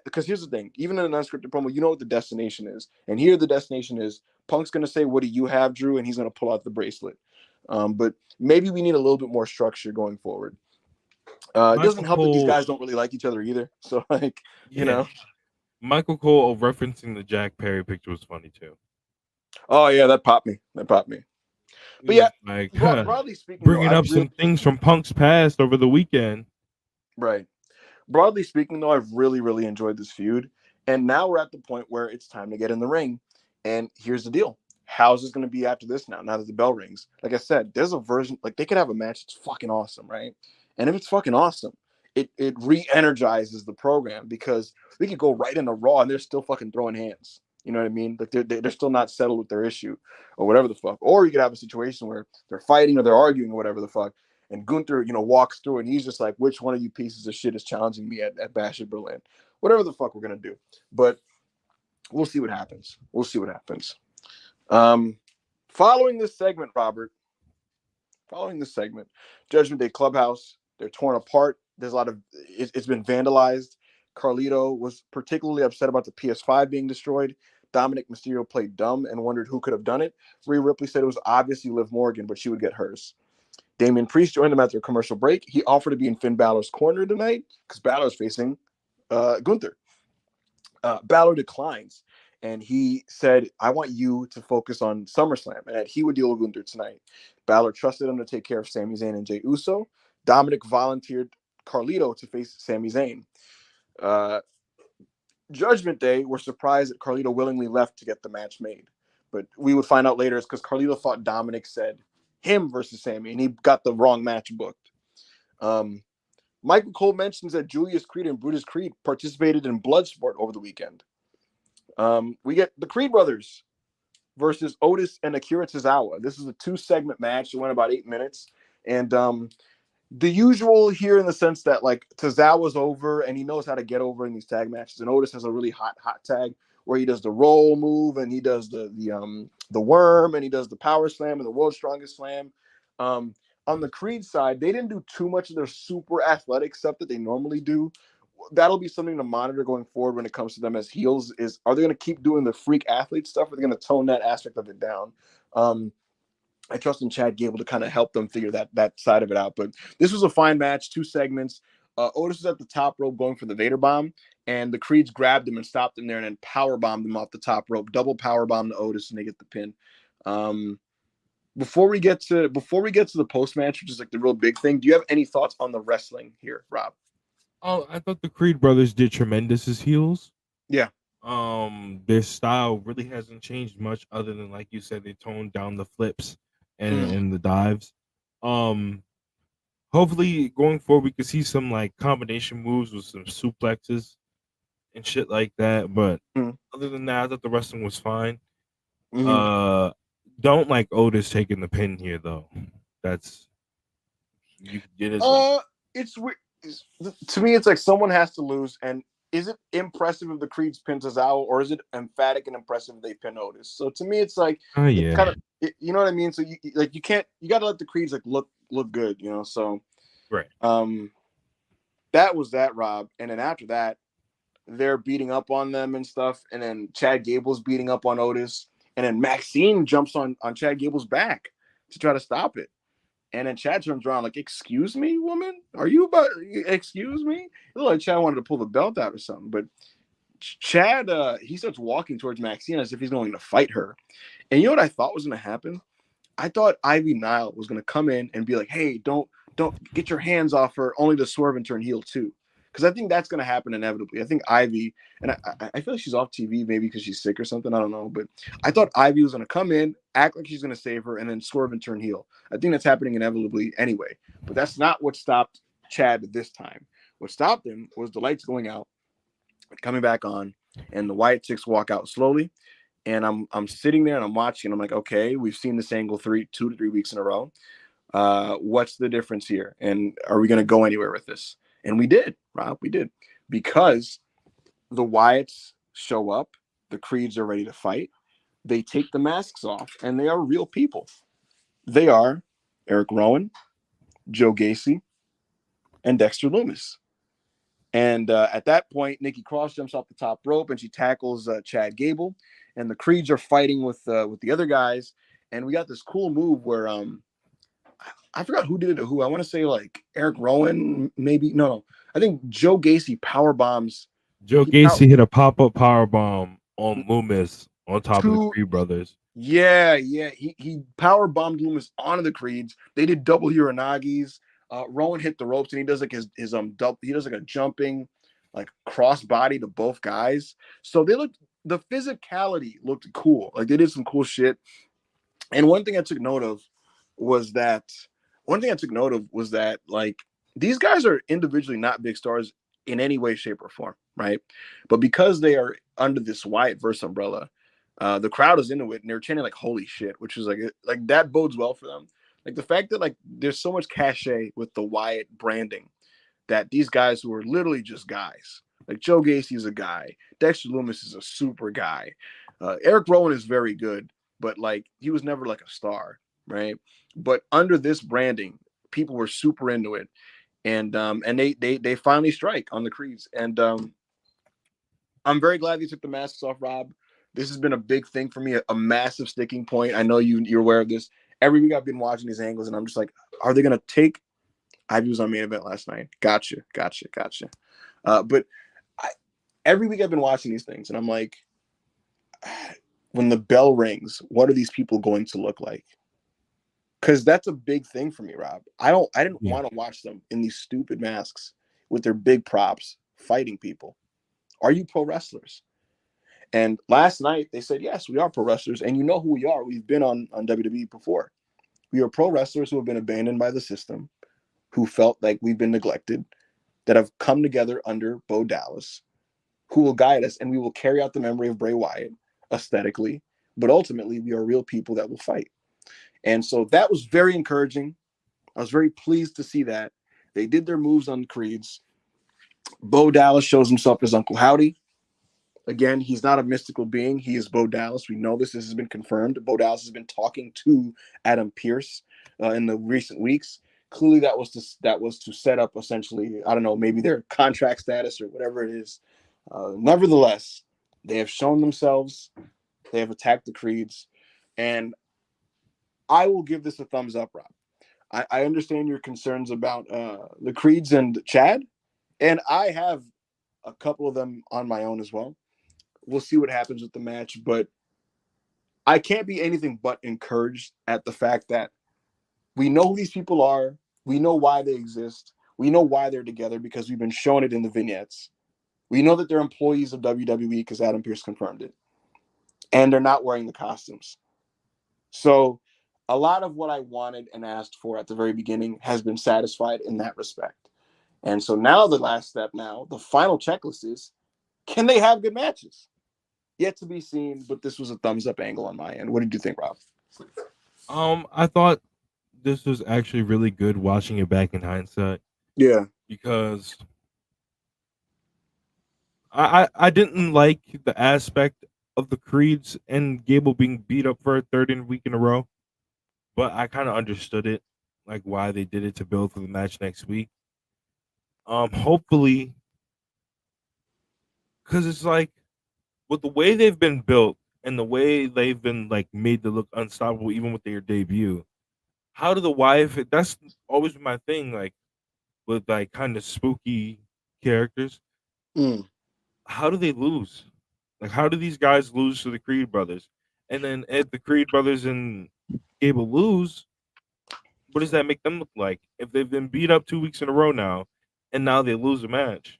because here's the thing, even in an unscripted promo, you know what the destination is, and here the destination is Punk's gonna say, "What do you have, Drew?" and he's gonna pull out the bracelet. But maybe we need a little bit more structure going forward. It doesn't Michael help that these Cole, guys don't really like each other either. So like, you yeah, know, Michael Cole referencing the Jack Perry picture was funny too. oh yeah, that popped me. That popped me. He But yeah, was like broadly speaking, though, bringing I up really some things from Punk's past over the weekend. right. Broadly speaking, though, I've really, really enjoyed this feud. And now we're at the point where it's time to get in the ring. And here's the deal. How's this going to be after this now that the bell rings? Like I said, there's a version, like they could have a match that's fucking awesome, right? And if it's fucking awesome, it re-energizes the program because we could go right into Raw and they're still fucking throwing hands. You know what I mean? Like they're still not settled with their issue or whatever the fuck. Or you could have a situation where they're fighting or they're arguing or whatever the fuck. And Gunther, walks through and he's just like, which one of you pieces of shit is challenging me at Bash at Berlin? Whatever the fuck we're going to do. But we'll see what happens. We'll see what happens. Um, Following this segment, Robert, Judgment Day Clubhouse, they're torn apart. There's a lot of, it's been vandalized. Carlito was particularly upset about the PS5 being destroyed. Dominic Mysterio played dumb and wondered who could have done it. Rhea Ripley said it was obviously Liv Morgan, but she would get hers. Damian Priest joined them after a commercial break. He offered to be in Finn Balor's corner tonight because Balor's facing Gunther. Balor declines, and he said, I want you to focus on SummerSlam, and that he would deal with Gunther tonight. Balor trusted him to take care of Sami Zayn and Jey Uso. Dominic volunteered Carlito to face Sami Zayn. Judgment Day were surprised that Carlito willingly left to get the match made. But we would find out later it's because Carlito thought Dominic said him versus Sami, and he got the wrong match booked. Michael Cole mentions that Julius Creed and Brutus Creed participated in Bloodsport over the weekend. We get the Creed brothers versus Otis and Akira Tozawa. This is a 2-segment match. It went about 8 minutes. And the usual here in the sense that like Tozawa's over and he knows how to get over in these tag matches. And Otis has a really hot tag where he does the roll move and he does the worm and he does the power slam and the world's strongest slam. On the Creed side, they didn't do too much of their super athletic stuff that they normally do. That'll be something to monitor going forward when it comes to them as heels. Is are they going to keep doing the freak athlete stuff? Or are they going to tone that aspect of it down? I trust in Chad Gable to kind of help them figure that side of it out. But this was a fine match, 2 segments. Otis was at the top rope going for the Vader bomb, and the Creeds grabbed him and stopped him there and then power bombed him off the top rope. Double power bomb to Otis, and they get the pin. Before we get to the post match, which is like the real big thing, do you have any thoughts on the wrestling here, Rob? Oh, I thought the Creed brothers did tremendous as heels. Yeah. Their style really hasn't changed much, other than like you said, they toned down the flips and the dives. Hopefully going forward we could see some like combination moves with some suplexes and shit like that. But other than that, I thought the wrestling was fine. Don't like Otis taking the pin here though. That's it's weird. To me, it's like someone has to lose, and is it impressive if the Creeds pin Tozawa, or is it emphatic and impressive if they pin Otis? So to me, it's like it's kind of you know what I mean. So you got to let the Creeds like look good, So right. That was that, Rob, and then after that, they're beating up on them and stuff, and then Chad Gable's beating up on Otis, and then Maxine jumps on Chad Gable's back to try to stop it. And then Chad turns around like, excuse me, woman? Are you about, excuse me? It looked like Chad wanted to pull the belt out or something. But Chad, he starts walking towards Maxine as if he's going to fight her. And you know what I thought was going to happen? I thought Ivy Nile was going to come in and be like, hey, don't get your hands off her, only to swerve and turn heel too. Because I think that's going to happen inevitably. I think Ivy, and I feel like she's off TV maybe because she's sick or something. I don't know. But I thought Ivy was going to come in, act like she's going to save her, and then swerve and turn heel. I think that's happening inevitably anyway. But that's not what stopped Chad this time. What stopped him was the lights going out, coming back on, and the Wyatt chicks walk out slowly. And I'm sitting there and I'm watching. And I'm like, okay, we've seen this angle 2 to 3 weeks in a row. What's the difference here? And are we going to go anywhere with this? And we did, Rob. We did, because the Wyatts show up. The Creeds are ready to fight. they take the masks off, and they are real people. They are Eric Rowan, Joe Gacy, and Dexter Lumis. And at that point, Nikki Cross jumps off the top rope and she tackles Chad Gable, and the Creeds are fighting with the other guys. And we got this cool move where I forgot who did it to who. I want to say like Eric Rowan, maybe. No, I think Joe Gacy power bombs. Joe He power, Gacy hit a pop-up power bomb on Loomis on top of the two. Creed brothers. Yeah. He power bombed Loomis onto the Creeds. They did double Uranagis. Rowan hit the ropes and he does like his double. He does like a jumping, like cross body to both guys. So they looked. The physicality looked cool. Like they did some cool shit. And was that one thing I took note of was that like these guys are individually not big stars in any way, shape, or form, right? But because they are under this Wyatt verse umbrella, the crowd is into it and they're chanting like "Holy shit," which is like that bodes well for them. Like the fact that like there's so much cachet with the Wyatt branding that these guys who are literally just guys, like Joe Gacy is a guy, Dexter Lumis is a super guy, Eric Rowan is very good, but like he was never like a star, right? But under this branding, people were super into it, and they finally strike on the Creeds, and I'm very glad they took the masks off, Rob. This has been a big thing for me, a massive sticking point. I know you're aware of this. Every week I've been watching these angles, and I'm just like, are they gonna take? I was on main event last night. Gotcha. But I, every week I've been watching these things, and I'm like, when the bell rings, what are these people going to look like? Because that's a big thing for me, Rob. I didn't want to watch them in these stupid masks with their big props fighting people. Are you pro wrestlers? And last night they said, yes, we are pro wrestlers. And you know who we are. We've been on WWE before. We are pro wrestlers who have been abandoned by the system, who felt like we've been neglected, that have come together under Bo Dallas, who will guide us, and we will carry out the memory of Bray Wyatt aesthetically. But ultimately, we are real people that will fight. And so that was very encouraging. I was very pleased to see that. They did their moves on Creeds. Bo Dallas shows himself as Uncle Howdy. Again, he's not a mystical being. He is Bo Dallas. We know this. This has been confirmed. Bo Dallas has been talking to Adam Pearce in the recent weeks. Clearly, that was to set up essentially, I don't know, maybe their contract status or whatever it is. Nevertheless, they have shown themselves. They have attacked the Creeds, and I will give this a thumbs up, Rob. I understand your concerns about the Creeds and Chad, and I have a couple of them on my own as well. We'll see what happens with the match, but I can't be anything but encouraged at the fact that we know who these people are. We know why they exist. We know why they're together because we've been shown it in the vignettes. We know that they're employees of WWE because Adam Pearce confirmed it. And they're not wearing the costumes. So a lot of what I wanted and asked for at the very beginning has been satisfied in that respect. And so now the last step the final checklist is, can they have good matches? Yet to be seen, but this was a thumbs up angle on my end. What did you think, Rob? I thought this was actually really good watching it back in hindsight. Yeah. Because I didn't like the aspect of the Creeds and Gable being beat up for a third week in a row, but I kind of understood it, like why they did it to build for the match next week. Hopefully, because it's like with the way they've been built and the way they've been like made to look unstoppable, even with their debut. How do the wife? That's always been my thing, like with like kind of spooky characters. Mm. How do they lose? Like, how do these guys lose to the Creed brothers? And then if the Creed brothers and Gable lose, what does that make them look like? If they've been beat up 2 weeks in a row now, and now they lose a match.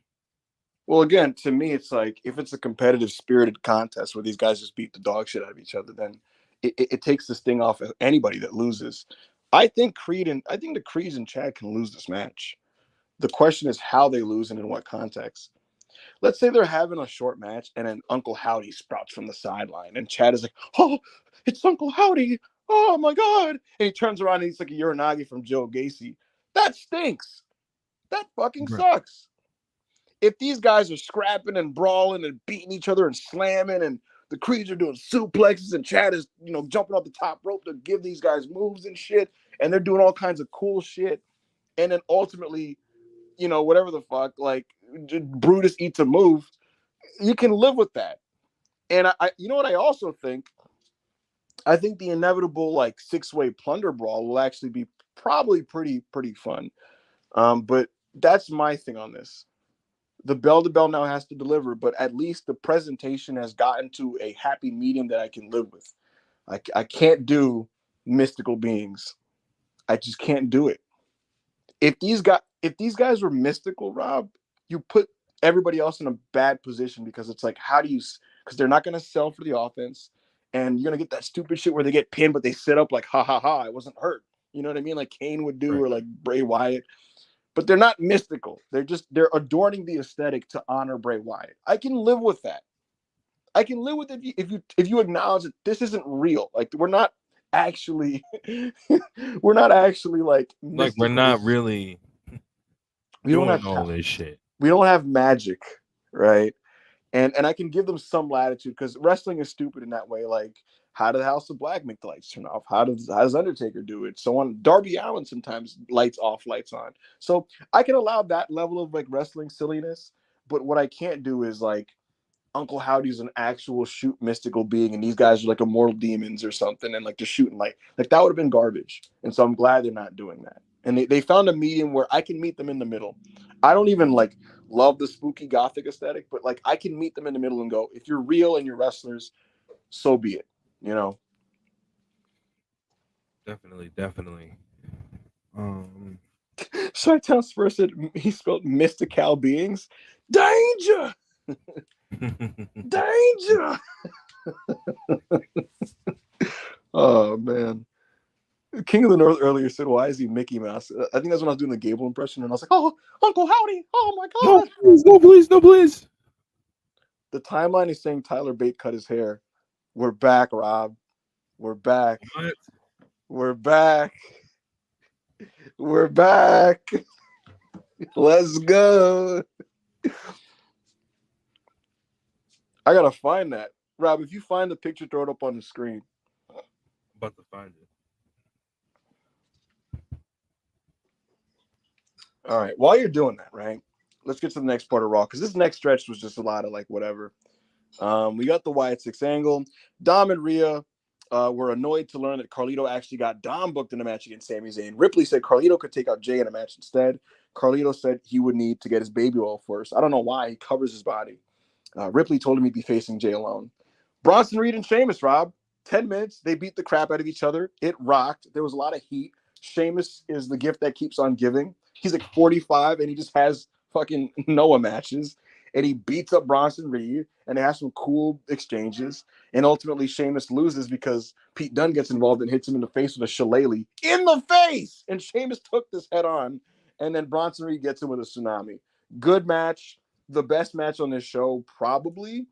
Well, again, to me, it's like if it's a competitive, spirited contest where these guys just beat the dog shit out of each other, then it takes the sting off of anybody that loses. I think the Creeds and Chad can lose this match. The question is how they lose and in what context. Let's say they're having a short match and then Uncle Howdy sprouts from the sideline and Chad is like, "Oh, it's Uncle Howdy! Oh my god!" And he turns around and he's like a Uranagi from Joe Gacy. That stinks. That fucking Right. sucks. If these guys are scrapping and brawling and beating each other and slamming and The Creeds are doing suplexes, and Chad is, jumping off the top rope to give these guys moves and shit. And they're doing all kinds of cool shit. And then ultimately, whatever the fuck, like Brutus eats a move. You can live with that. And you know what I also think? I think the inevitable like 6-way plunder brawl will actually be probably pretty fun. But that's my thing on this. The bell to bell now has to deliver, but at least the presentation has gotten to a happy medium that I can live with. I can't do mystical beings. I just can't do it. If these guys were mystical, Rob, you put everybody else in a bad position because it's like, how do you? Because they're not going to sell for the offense, and you're going to get that stupid shit where they get pinned, but they sit up like, ha ha ha, I wasn't hurt. You know what I mean? Like Kane would do, Right. or like Bray Wyatt. But they're not mystical. They're adorning the aesthetic to honor Bray Wyatt. I can live with that. I can live with it if you acknowledge that this isn't real. Like we're not actually we're not actually like Like we're mystical. not really We don't doing have all this shit. we don't have magic, right? And I can give them some latitude because wrestling is stupid in that way. Like, how did House of Black make the lights turn off? How does Undertaker do it? So on. Darby Allin sometimes lights off, lights on. So I can allow that level of like wrestling silliness, but what I can't do is like Uncle Howdy's an actual shoot mystical being, and these guys are like immortal demons or something, and like they're shooting like that would have been garbage. And so I'm glad they're not doing that. And they found a medium where I can meet them in the middle. I don't even like love the spooky gothic aesthetic, but like I can meet them in the middle and go, if you're real and you're wrestlers, so be it. You know. Definitely. Um, Chi-Town Spurs said he spelled mystical beings. Danger! Danger! Oh man. King of the North earlier said, "Why is he Mickey Mouse?" I think that's when I was doing the Gable impression, and I was like, "Oh, Uncle Howdy! Oh my no, God!" please, no, please, no, please. The timeline is saying Tyler Bate cut his hair. We're back, Rob. We're back. What? We're back. We're back. Let's go. I gotta find that, Rob. If you find the picture, throw it up on the screen. I'm about to find it. All right. While you're doing that, right? Let's get to the next part of Raw because this next stretch was just a lot of like whatever. We got the Wyatt Six angle. Dom and Rhea were annoyed to learn that Carlito actually got Dom booked in a match against Sami Zayn. Ripley said Carlito could take out Jay in a match instead. Carlito said he would need to get his baby oil first. I don't know why. He covers his body. Ripley told him he'd be facing Jay alone. Bronson Reed and Sheamus, Rob. 10 minutes. They beat the crap out of each other. It rocked. There was a lot of heat. Sheamus is the gift that keeps on giving. He's like 45 and he just has fucking Noah matches. And he beats up Bronson Reed and they have some cool exchanges. And ultimately, Sheamus loses because Pete Dunne gets involved and hits him in the face with a shillelagh. In the face! And Sheamus took this head on. And then Bronson Reed gets him with a tsunami. Good match. The best match on this show, probably.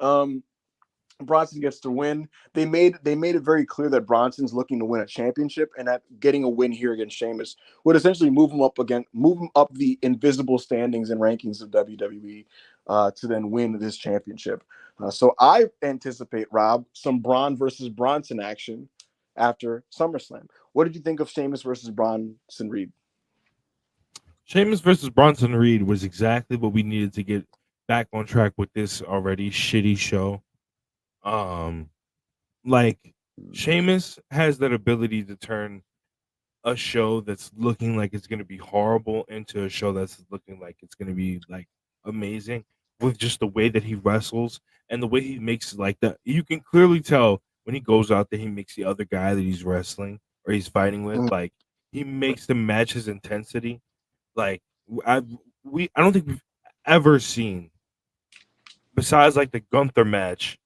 Bronson gets to win. They made it very clear that Bronson's looking to win a championship, and that getting a win here against Sheamus would essentially move him up the invisible standings and rankings of WWE to then win this championship. So I anticipate, Rob, some Braun versus Bronson action after SummerSlam. What did you think of Sheamus versus Bronson Reed? Sheamus versus Bronson Reed was exactly what we needed to get back on track with this already shitty show. Like Sheamus has that ability to turn a show that's looking like it's going to be horrible into a show that's looking like it's going to be like amazing with just the way that he wrestles and the way he makes like that. You can clearly tell when he goes out there, he makes the other guy that he's wrestling or he's fighting with, like he makes them match his intensity. Like I don't think we've ever seen besides like the Gunther match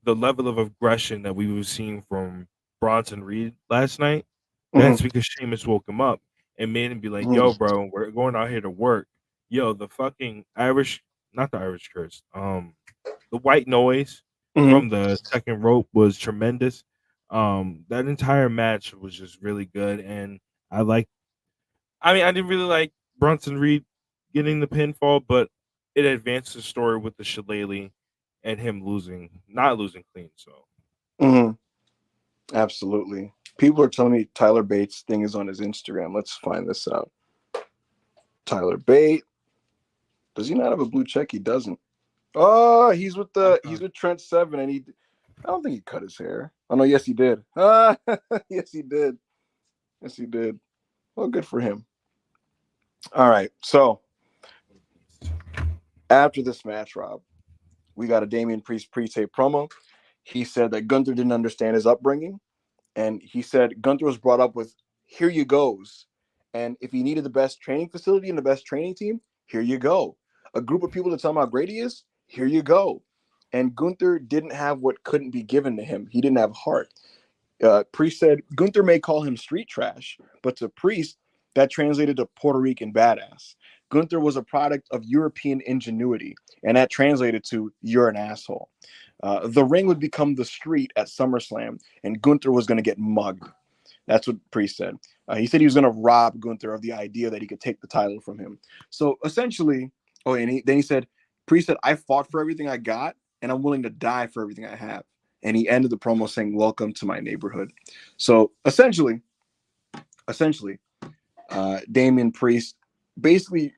the level of aggression that we were seeing from Bronson Reed last night. That's because Sheamus woke him up and made him be like, "Yo, bro, we're going out here to work. Yo, the fucking Irish, not the Irish curse, the white noise from the second rope was tremendous. That entire match was just really good, and I mean, I didn't really like Bronson Reed getting the pinfall, but it advanced the story with the shillelagh and him not losing clean. So Absolutely. People are telling me Tyler Bates' thing is on his Instagram. Let's find this out. Tyler Bate. Does he not have a blue check? He doesn't. Oh, he's with Trent Seven, and I don't think he cut his hair. Oh no, yes he did. Yes he did. Yes he did. Well, good for him. All right, so after this match, Rob, we got a Damian Priest pre-tape promo. He said that Gunther didn't understand his upbringing, and he said Gunther was brought up with "here you goes," and if he needed the best training facility and the best training team, here you go. A group of people to tell him how great he is, here you go. And Gunther didn't have what couldn't be given to him. He didn't have heart. Priest said Gunther may call him street trash, but to Priest, that translated to Puerto Rican badass. Gunther was a product of European ingenuity, and that translated to you're an asshole. The ring would become the street at SummerSlam, and Gunther was going to get mugged. That's what Priest said. He said he was going to rob Gunther of the idea that he could take the title from him. So essentially, then he said, Priest said, I fought for everything I got, and I'm willing to die for everything I have. And he ended the promo saying, welcome to my neighborhood. So essentially, Damian Priest basically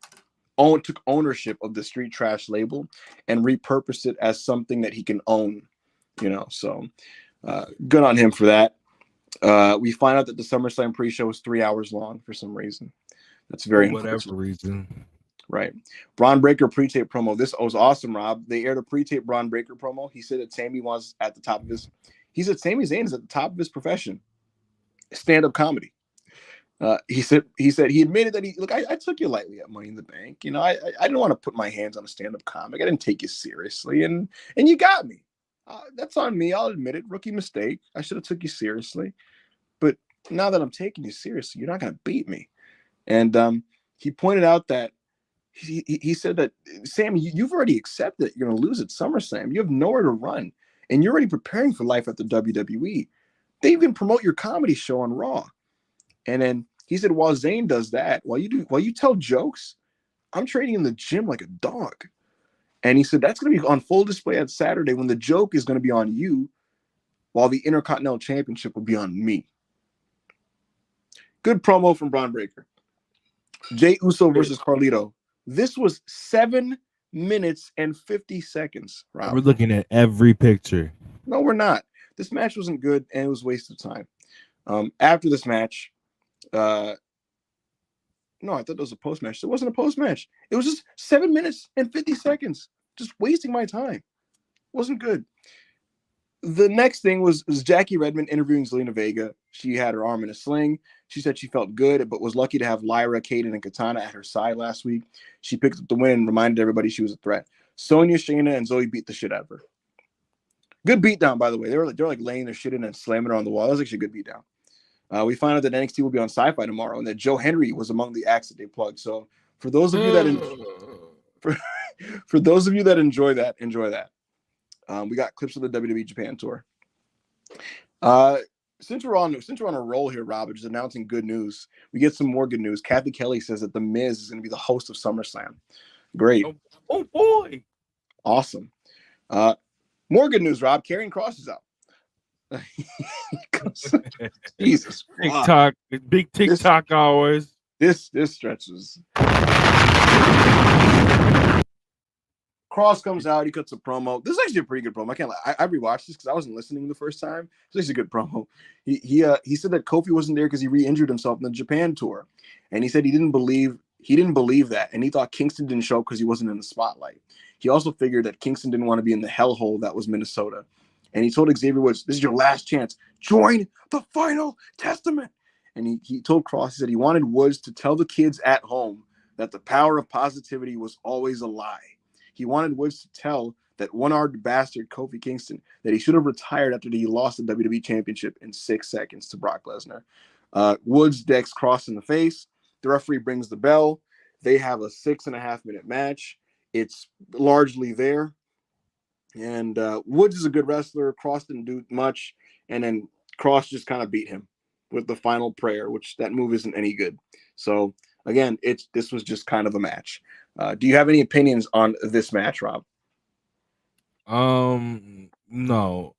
took ownership of the street trash label and repurposed it as something that he can own, so good on him for that. We find out that the SummerSlam pre-show was 3 hours long for some reason. That's very whatever reason. Right. Braun Breaker pre-tape promo. This was awesome, Rob. They aired a pre-tape Braun Breaker promo. He said that Sami was at the top of Sami Zayn is at the top of his profession. Stand-up comedy. He said he admitted that I took you lightly at Money in the Bank. I didn't want to put my hands on a stand-up comic. I didn't take you seriously, and you got me. That's on me. I'll admit it. Rookie mistake. I should have took you seriously. But now that I'm taking you seriously, you're not going to beat me. And he pointed out that he said that, Sammy, you've already accepted that you're going to lose at SummerSlam. You have nowhere to run, and you're already preparing for life at the WWE. They even promote your comedy show on Raw. And then he said, while Zayn does that, while you tell jokes, I'm training in the gym like a dog. And he said that's going to be on full display on Saturday when the joke is going to be on you, while the Intercontinental Championship will be on me. Good promo from Braun Breaker. Jey Uso versus Carlito. This was 7 minutes and 50 seconds, Rob. We're looking at every picture. No, we're not. This match wasn't good, and it was a waste of time. After this match, no, I thought it was a post-match. It wasn't a post-match. It was just 7 minutes and 50 seconds. Just wasting my time. It wasn't good. The next thing was Jackie Redmond interviewing Zelina Vega. She had her arm in a sling. She said she felt good, but was lucky to have Lyra, Kaden, and Katana at her side last week. She picked up the win and reminded everybody she was a threat. Sonya, Shayna, and Zoe beat the shit out of her. Good beatdown, by the way. They're like laying their shit in and slamming her on the wall. That was actually a good beatdown. We find out that NXT will be on Sci-Fi tomorrow, and that Joe Henry was among the acts that they plugged. So for those of you that for those of you that enjoy that. We got clips of the WWE Japan tour. Since we're on a roll here, Rob, just announcing good news. We get some more good news. Kathy Kelly says that The Miz is going to be the host of SummerSlam. Great. Oh boy. Awesome. More good news, Rob. Karrion Kross is out. Jesus. TikTok, big TikTok hours. This stretches. Kross comes out. He cuts a promo. This is actually a pretty good promo. I can't lie. I rewatched this because I wasn't listening the first time. It's actually a good promo. He said that Kofi wasn't there because he re-injured himself in the Japan tour, and he said he didn't believe that, and he thought Kingston didn't show up because he wasn't in the spotlight. He also figured that Kingston didn't want to be in the hellhole that was Minnesota, and he told Xavier Woods, "This is your last chance. Join the Final Testament." And he told Kross, he said he wanted Woods to tell the kids at home that the power of positivity was always a lie. He wanted Woods to tell that one-armed bastard Kofi Kingston that he should have retired after he lost the WWE Championship in 6 seconds to Brock Lesnar. Woods decks Kross in the face. The referee brings the bell. They have a 6.5-minute match. It's largely there. And Woods is a good wrestler. Kross didn't do much. And then Kross just kind of beat him with the final prayer, which that move isn't any good. So, again, this was just kind of a match. Do you have any opinions on this match, Rob? No.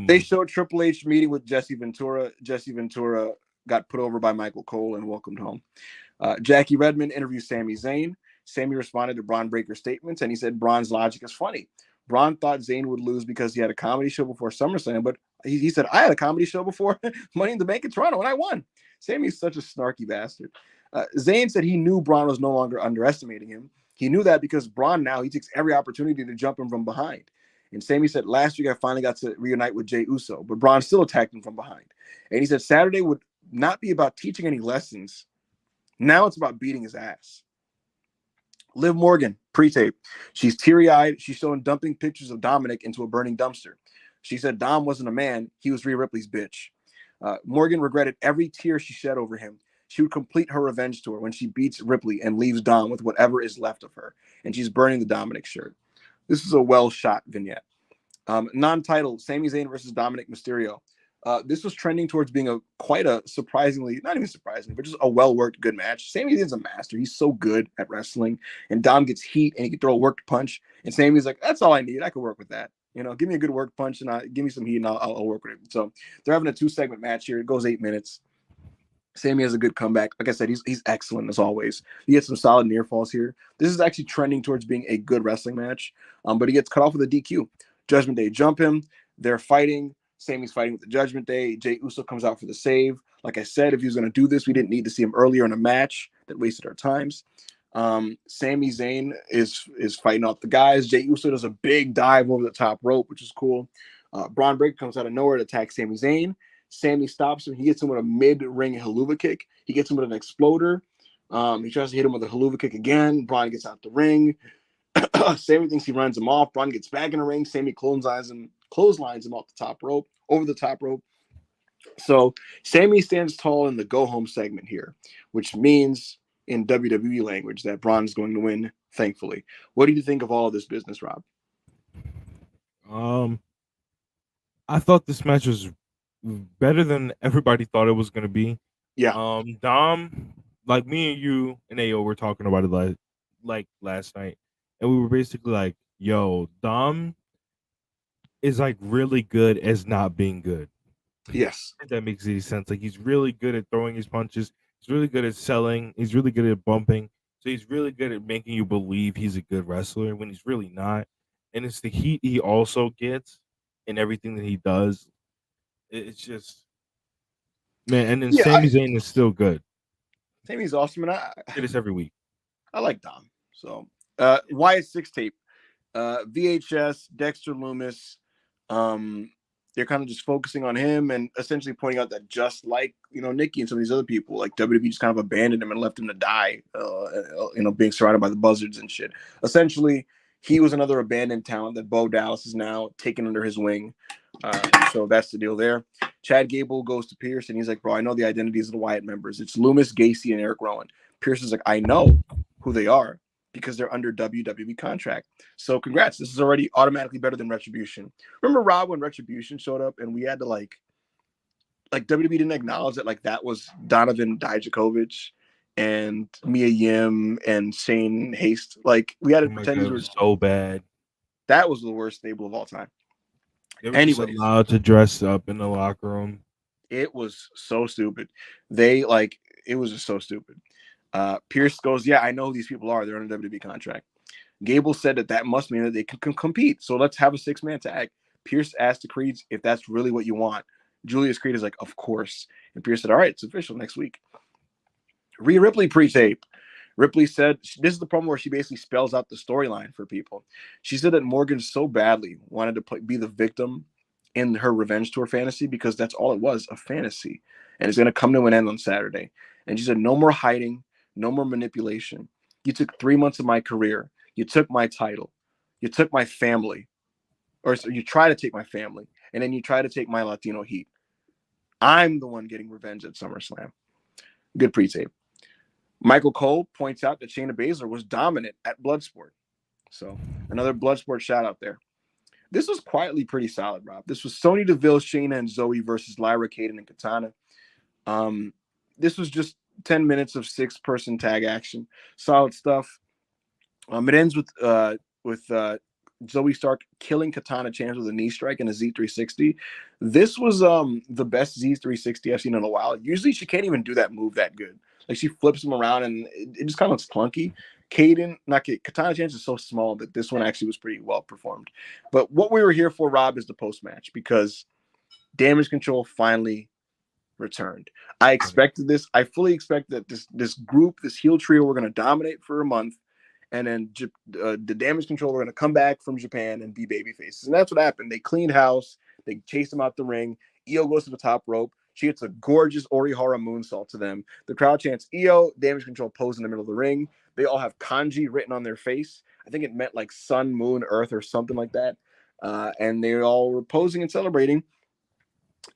They showed Triple H meeting with Jesse Ventura. Jesse Ventura got put over by Michael Cole and welcomed home. Jackie Redmond interviewed Sami Zayn. Sami responded to Braun Breaker's statements, and he said Braun's logic is funny. Braun thought Zayn would lose because he had a comedy show before SummerSlam, but he said, I had a comedy show before Money in the Bank in Toronto, and I won. Sami's such a snarky bastard. Zayn said he knew Braun was no longer underestimating him. He knew that because Braun now, he takes every opportunity to jump him from behind. And Sami said, last week I finally got to reunite with Jey Uso, but Braun still attacked him from behind. And he said Saturday would not be about teaching any lessons. Now it's about beating his ass. Liv Morgan, pre-tape. She's teary-eyed. She's showing dumping pictures of Dominic into a burning dumpster. She said Dom wasn't a man. He was Rhea Ripley's bitch. Morgan regretted every tear she shed over him. She would complete her revenge tour when she beats Ripley and leaves Dom with whatever is left of her. And she's burning the Dominic shirt. This is a well-shot vignette. Non-title, Sami Zayn versus Dominic Mysterio. This was trending towards being quite a surprisingly, not even surprisingly, but just a well-worked good match. Sami Zayn's a master. He's so good at wrestling. And Dom gets heat and he can throw a worked punch. And Sami's like, that's all I need. I can work with that. Give me a good work punch and give me some heat and I'll work with it. So they're having a 2-segment match here. It goes 8 minutes. Sami has a good comeback. Like I said, he's excellent as always. He gets some solid near falls here. This is actually trending towards being a good wrestling match. But he gets cut off with a DQ. Judgment Day jump him. They're fighting. Sami's fighting with the Judgment Day. Jey Uso comes out for the save. Like I said, if he was going to do this, we didn't need to see him earlier in a match that wasted our times. Sami Zayn is fighting off the guys. Jey Uso does a big dive over the top rope, which is cool. Braun Breaker comes out of nowhere to attack Sami Zayn. Sami stops him. He gets him with a mid-ring haluva kick. He gets him with an exploder. He tries to hit him with a haluva kick again. Braun gets out the ring. Sami thinks he runs him off. Braun gets back in the ring. Sami clotheslines him off the top rope, over the top rope. So Sami stands tall in the go-home segment here, which means in WWE language that Braun is going to win, thankfully. What do you think of all of this business, Rob? I thought this match was better than everybody thought it was going to be. Yeah. Dom, like me and you and Ayo were talking about it like last night, and we were basically like, "Yo, Dom is like really good as not being good." Yes. If that makes any sense. Like he's really good at throwing his punches. He's really good at selling. He's really good at bumping. So he's really good at making you believe he's a good wrestler when he's really not. And it's the heat he also gets in everything that he does. It's just man. And then Yeah. Sami Zayn is still good. Sami's awesome, and Did this every week. I like Dom. So Wyatt 6 tape. VHS, Dexter Loomis. They're kind of just focusing on him and essentially pointing out that just like Nikki and some of these other people, like WWE just kind of abandoned him and left him to die. Being surrounded by the buzzards and shit. Essentially, he was another abandoned talent that Bo Dallas is now taking under his wing. So that's the deal there. Chad Gable goes to Pierce and he's like, bro, I know the identities of the Wyatt members. It's Loomis, Gacy, and Eric Rowan. Pierce is like, I know who they are because they're under WWE contract. So congrats. This is already automatically better than Retribution. Remember, Rob, when Retribution showed up and we had to like WWE didn't acknowledge that that was Donovan Dijakovic and Mia Yim and Shane Haste. We had to pretend these were so bad. That was the worst stable of all time. They were just allowed to dress up in the locker room. It was so stupid. It was just so stupid. Pierce goes, yeah, I know who these people are. They're on a WWE contract. Gable said that must mean that they can compete. So let's have a 6-man tag. Pierce asked the Creeds if that's really what you want. Julius Creed is like, of course. And Pierce said, all right, it's official next week. Rhea Ripley pre-tape. Ripley said, this is the promo where she basically spells out the storyline for people. She said that Morgan so badly wanted to be the victim in her revenge tour fantasy because that's all it was, a fantasy. And it's going to come to an end on Saturday. And she said, no more hiding, no more manipulation. You took 3 months of my career. You took my title. You took my family. Or so you try to take my family. And then you try to take my Latino heat. I'm the one getting revenge at SummerSlam. Good pre-tape. Michael Cole points out that Shayna Baszler was dominant at Bloodsport. So another Bloodsport shout out there. This was quietly pretty solid, Rob. This was Sonya Deville, Shayna, and Zoe versus Lyra, Kaden, and Katana. This was just 10 minutes of 6-person tag action. Solid stuff. It ends with Zoe Stark killing Katana Chance with a knee strike and a Z360. This was the best Z360 I've seen in a while. Usually she can't even do that move that good. Like she flips him around and it just kind of looks clunky. Katana Chance is so small that this one actually was pretty well performed. But what we were here for, Rob, is the post match because Damage Control finally returned. I expected this. I fully expected that this group, this heel trio, were going to dominate for a month, and then the Damage Control were going to come back from Japan and be baby faces. And that's what happened. They cleaned house. They chased them out the ring. Io goes to the top rope. She hits a gorgeous Orihara moonsault to them. The crowd chants Io. Damage Control pose in the middle of the ring. They all have kanji written on their face. I think it meant like sun, moon, earth, or something like that. And they all were posing and celebrating.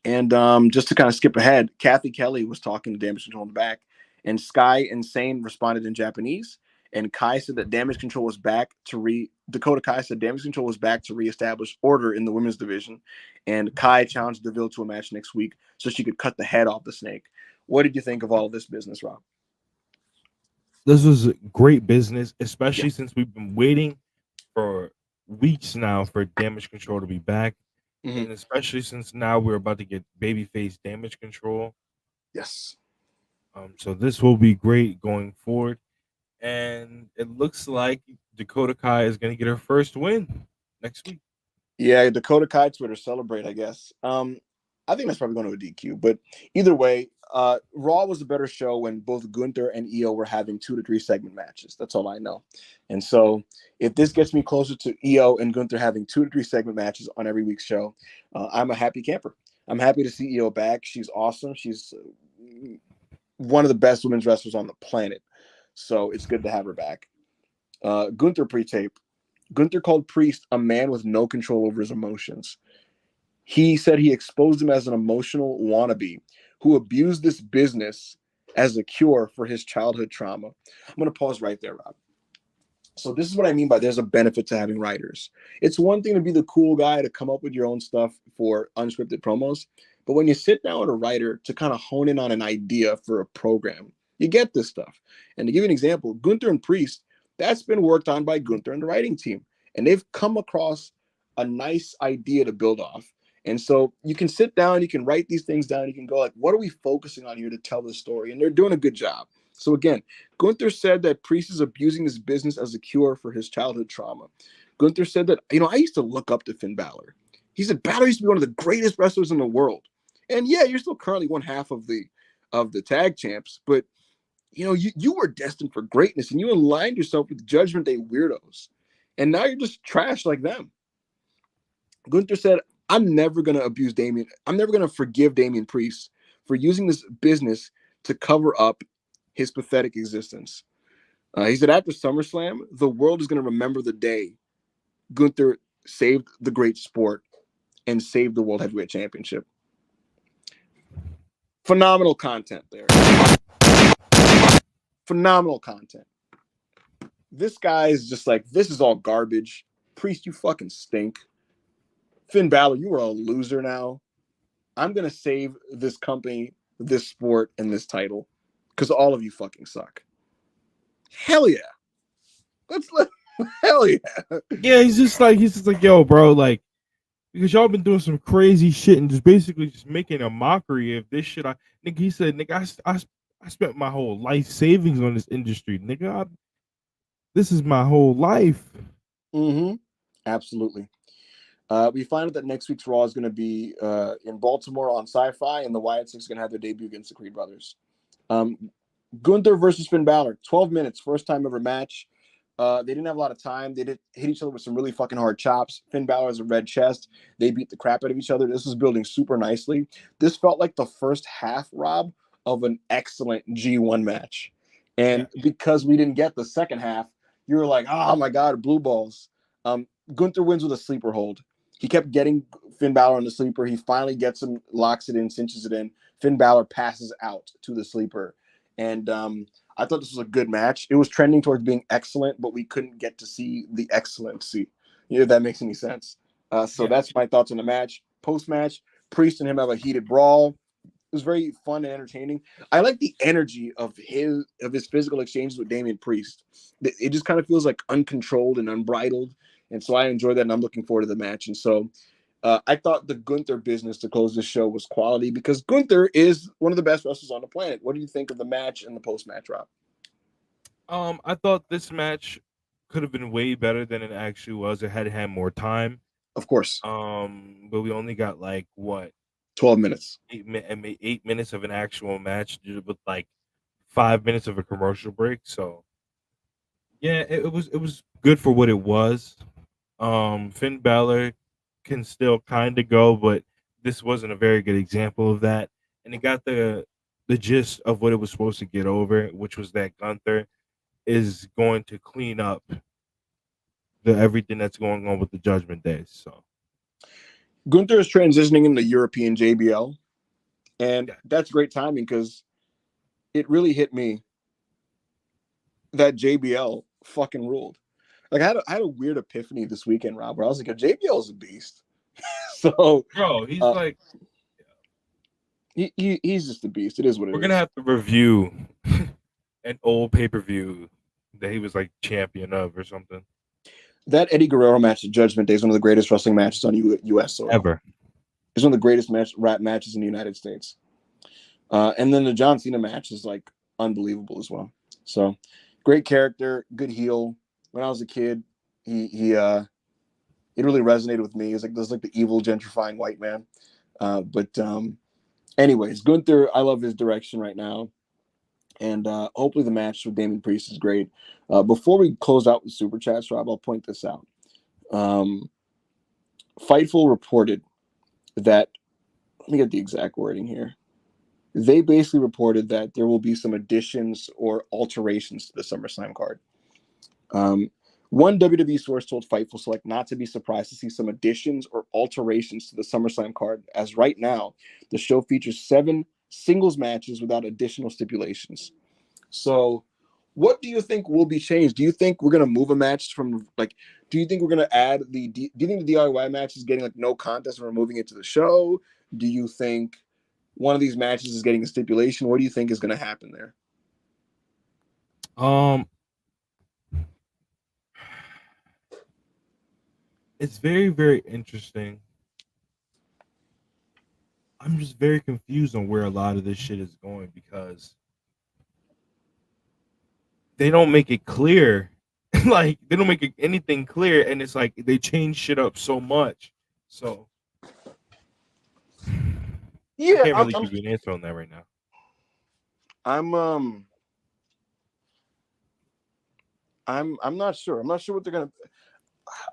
And just to kind of skip ahead, Kathy Kelly was talking to Damage Control in the back, and Sky Insane responded in Japanese. And Kai said that Damage Control was back to Dakota Kai said Damage Control was back to reestablish order in the women's division. And Kai challenged Deville to a match next week so she could cut the head off the snake. What did you think of all of this business, Rob? This was great business, especially since we've been waiting for weeks now for Damage Control to be back. And especially since now we're about to get babyface Damage Control. Yes. So this will be great going forward. And it looks like Dakota Kai is going to get her first win next week. Yeah, Dakota Kai Twitter celebrate, I guess. I think that's probably going to a DQ. But either way, Raw was a better show when both Gunther and Io were having 2 to 3 segment matches. That's all I know. And so if this gets me closer to Io and Gunther having 2 to 3 segment matches on every week's show, I'm a happy camper. I'm happy to see Io back. She's awesome. She's one of the best women's wrestlers on the planet. So it's good to have her back. Gunther pre-tape. Gunther called Priest a man with no control over his emotions. He said he exposed him as an emotional wannabe who abused this business as a cure for his childhood trauma. I'm going to pause right there, Rob. So this is what I mean by there's a benefit to having writers. It's one thing to be the cool guy to come up with your own stuff for unscripted promos, but when you sit down with a writer to kind of hone in on an idea for a program, you get this stuff. And to give you an example, Gunther and Priest, that's been worked on by Gunther and the writing team. And they've come across a nice idea to build off. And so you can sit down, you can write these things down, you can go like, what are we focusing on here to tell this story? And they're doing a good job. So again, Gunther said that Priest is abusing this business as a cure for his childhood trauma. Gunther said that, I used to look up to Finn Balor. He said Balor used to be one of the greatest wrestlers in the world. And yeah, you're still currently one half of the tag champs, but you were destined for greatness and you aligned yourself with Judgment Day weirdos. And now you're just trash like them. Gunther said, I'm never going to abuse Damian. I'm never going to forgive Damian Priest for using this business to cover up his pathetic existence. He said, after SummerSlam, the world is going to remember the day Gunther saved the great sport and saved the World Heavyweight Championship. Phenomenal content there. Phenomenal content. This guy is just like, this is all garbage. Priest, you fucking stink. Finn Balor, you are a loser now. I'm going to save this company, this sport, and this title because all of you fucking suck. Hell yeah. Hell yeah. Yeah, he's just like, yo, bro, like, because y'all been doing some crazy shit and just basically just making a mockery of this shit. He said, nigga, I spent my whole life savings on this industry. Nigga, this is my whole life. Mm-hmm. Absolutely. We find out that next week's Raw is going to be in Baltimore on Sci-Fi, and the Wyatt Six are going to have their debut against the Creed brothers. Gunther versus Finn Balor, 12 minutes, first time ever match. They didn't have a lot of time. They did hit each other with some really fucking hard chops. Finn Balor has a red chest. They beat the crap out of each other. This was building super nicely. This felt like the first half, Rob, of an excellent G1 match. And because we didn't get the second half, you were like, oh my God, blue balls. Gunther wins with a sleeper hold. He kept getting Finn Balor on the sleeper. He finally gets him, locks it in, cinches it in. Finn Balor passes out to the sleeper. And I thought this was a good match. It was trending towards being excellent, but we couldn't get to see the excellency, if that makes any sense. So that's my thoughts on the match. Post-match, Priest and him have a heated brawl. It was very fun and entertaining. I like the energy of his physical exchanges with Damian Priest. It just kind of feels like uncontrolled and unbridled. And so I enjoy that, and I'm looking forward to the match. And so I thought the Gunther business to close this show was quality because Gunther is one of the best wrestlers on the planet. What do you think of the match and the post match, Rob? I thought this match could have been way better than it actually was. It had more time. Of course, But we only got like what 12 minutes. 8 minutes of an actual match with like 5 minutes of a commercial break. So yeah, it was good for what it was. Finn Balor can still kind of go, but this wasn't a very good example of that. And it got the gist of what it was supposed to get over, which was that Gunther is going to clean up the everything that's going on with the Judgment Day. So Gunther is transitioning into European JBL, and yeah, that's great timing because it really hit me that JBL fucking ruled. Like I had a weird epiphany this weekend, Rob, where I was like, JBL is a beast. So bro, he's uh, like, he's just a beast. It is what it we're gonna is. have to review an old pay-per-view that he was like champion of or something. That Eddie Guerrero match at Judgment Day is one of the greatest wrestling matches on U.S. soil. Ever. It's one of the greatest rap matches in the United States. And then the John Cena match is like unbelievable as well. So great character, good heel. When I was a kid, it really resonated with me. It's like there's like the evil gentrifying white man. But anyways, Gunther, I love his direction right now. And hopefully the match with Damien Priest is great. Before we close out with Super Chats, Rob, I'll point this out. Fightful reported that, let me get the exact wording here. They basically reported that there will be some additions or alterations to the SummerSlam card. One WWE source told Fightful Select not to be surprised to see some additions or alterations to the SummerSlam card, as right now the show features 7 singles matches without additional stipulations. So, what do you think will be changed? Do you think we're gonna move a match from like? Do you think we're gonna add the? Do you think the DIY match is getting like no contest and we're moving it to the show? Do you think one of these matches is getting a stipulation? What do you think is gonna happen there? Um, it's very, very interesting. I'm just very confused on where a lot of this shit is going because they don't make it clear. Like they don't make anything clear, and it's like they change shit up so much. So I Yeah, can't really give you an answer on that right now. I'm um I'm not sure. I'm not sure what they're gonna.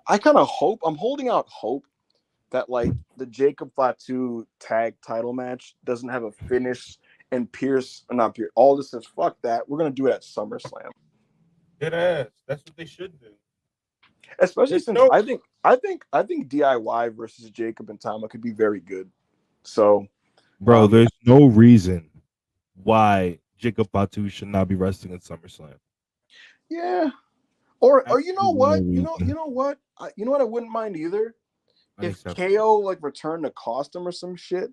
I kind of hope. I'm holding out hope that like the Jacob Fatu tag title match doesn't have a finish and Pierce, not Pierce. All this says fuck that. We're gonna do it at SummerSlam. Dead ass. That's what they should do. Especially There's since no, I think DIY versus Jacob and Tama could be very good. So, bro. There's no reason why Jacob Fatu should not be wrestling in SummerSlam. yeah. Or you know Absolutely no what? reason. You know what? You know what I wouldn't mind either? If Unacceptable. KO like returned to cost him or some shit,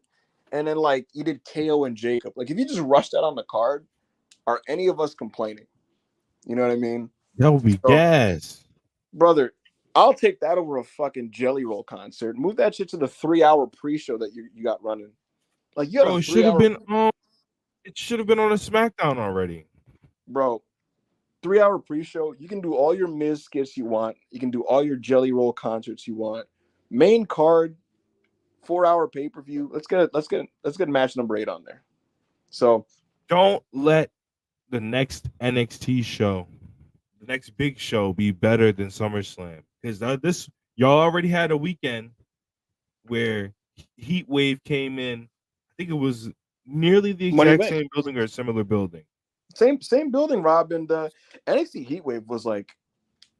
and then like you did KO and Jacob. Like if you just rushed that on the card, are any of us complaining? You know what I mean? That would be So, gas. brother, I'll take that over a fucking Jelly Roll concert. Move that shit to the 3 hour pre-show that you got running. Like you had a Bro, it should three have hour been on. It should have been on a SmackDown already. bro. 3 hour pre-show. You can do all your Miz skits you want. You can do all your Jelly Roll concerts you want. Main card, 4 hour pay-per-view. Let's get match number 8 on there. So Don't let the next NXT show, the next big show, be better than SummerSlam because this y'all already had a weekend where Heat Wave came in. I think it was nearly the Money exact Bank. same building or a similar building. Same building, Rob. And NXT Heatwave was like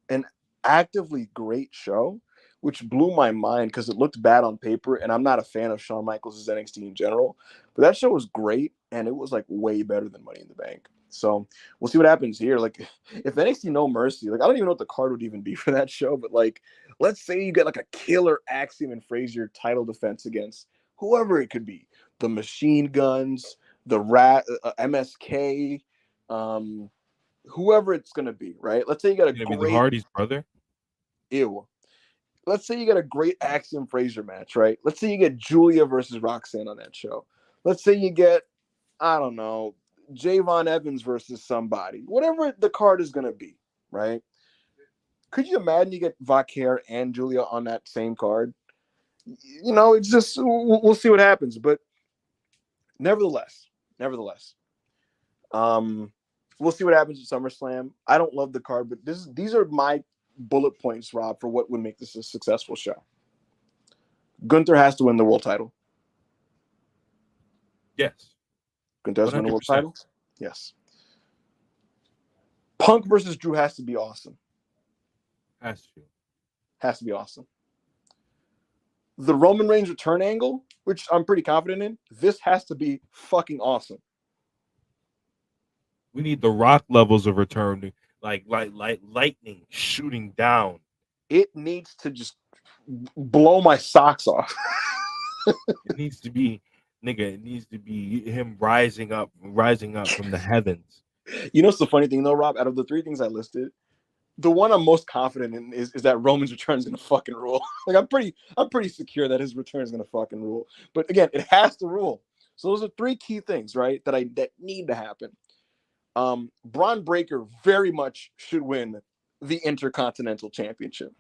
an actively great show, which blew my mind because it looked bad on paper. And I'm not a fan of Shawn Michaels' NXT in general, but that show was great and it was like way better than Money in the Bank. So we'll see what happens here. Like if NXT No Mercy, like I don't even know what the card would even be for that show, but like let's say you get like a killer Axiom and Frazier title defense against whoever it could be, the Machine Guns, the MSK, whoever it's gonna be, right? Let's say you got a It's gonna be the great Hardys, brother. ew. let's say you get a great Axiom Frazier match, right? Let's say you get Julia versus Roxanne on that show. Let's say you get, I don't know, Javon Evans versus somebody, whatever the card is going to be, right? Could you imagine you get Vaquer and Julia on that same card? It's just, we'll see what happens. But nevertheless, um, we'll see what happens at SummerSlam. I don't love the card, but these are my bullet points, Rob, for what would make this a successful show. Gunther has to win the world title. Yes. Gunther has to win the world title. Yes. Punk versus Drew has to be awesome. Has to be awesome. The Roman Reigns return angle, which I'm pretty confident in, this has to be fucking awesome. We need the Rock levels of return, like lightning shooting down. It needs to just blow my socks off. It needs to be, nigga. It needs to be him rising up from the heavens. You know what's the funny thing though, Rob? Out of the three things I listed, the one I'm most confident in is that Roman's return is gonna fucking rule. Like I'm pretty secure that his return is gonna fucking rule. But again, it has to rule. So those are three key things, right? That need to happen. Braun Breaker very much should win the Intercontinental Championship.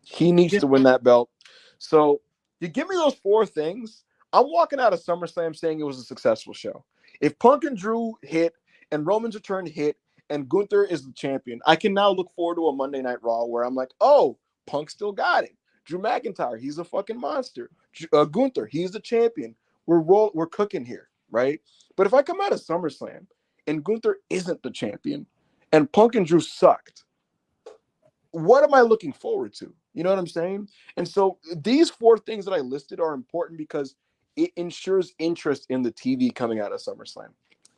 He needs to win that belt. So you give me those four things, I'm walking out of SummerSlam saying it was a successful show. If Punk and Drew hit and Roman's return hit and Gunther is the champion, I can now look forward to a Monday Night Raw where I'm like, oh, Punk still got it. Drew McIntyre, he's a fucking monster. Gunther, he's the champion. We're cooking here, right? But if I come out of SummerSlam and Gunther isn't the champion and Punk and Drew sucked, what am I looking forward to? You know what I'm saying? And so these four things that I listed are important because it ensures interest in the TV coming out of SummerSlam.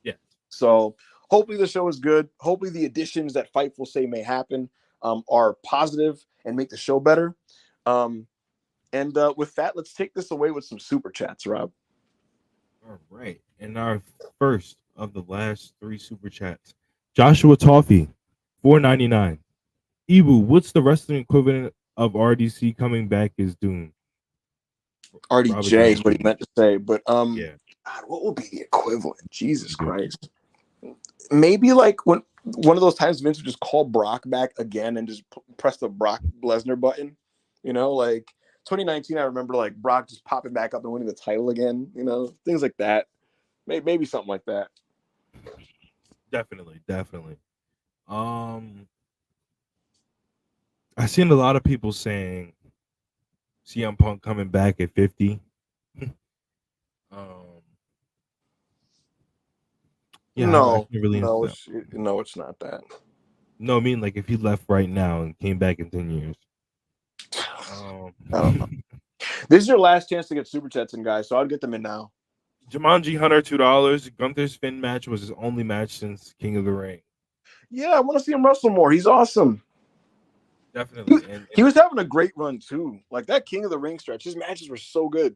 Yeah. So hopefully the show is good. Hopefully the additions that Fightful say may happen are positive and make the show better. And with that, let's take this away with some super chats, Rob. All right. And our first of the last three super chats, Joshua Toffee, $4.99. Ibu, what's the wrestling equivalent of RDC coming back is Doom? RDJ is what he meant to say, but yeah. God, what would be the equivalent? Jesus Christ. Maybe like when one of those times Vince would just call Brock back again and just press the Brock Lesnar button, like 2019. I remember like Brock just popping back up and winning the title again, things like that. Maybe something like that. Definitely. I've seen a lot of people saying CM Punk coming back at 50. Yeah, no, it's not that. No, I mean like if he left right now and came back in 10 years. I don't know. This is your last chance to get super chats in, guys, so I'll get them in now. Jumanji Hunter, $2. Gunther's Finn match was his only match since King of the Ring. Yeah, I want to see him wrestle more. He's awesome. Definitely. He was having a great run too. Like that King of the Ring stretch, his matches were so good.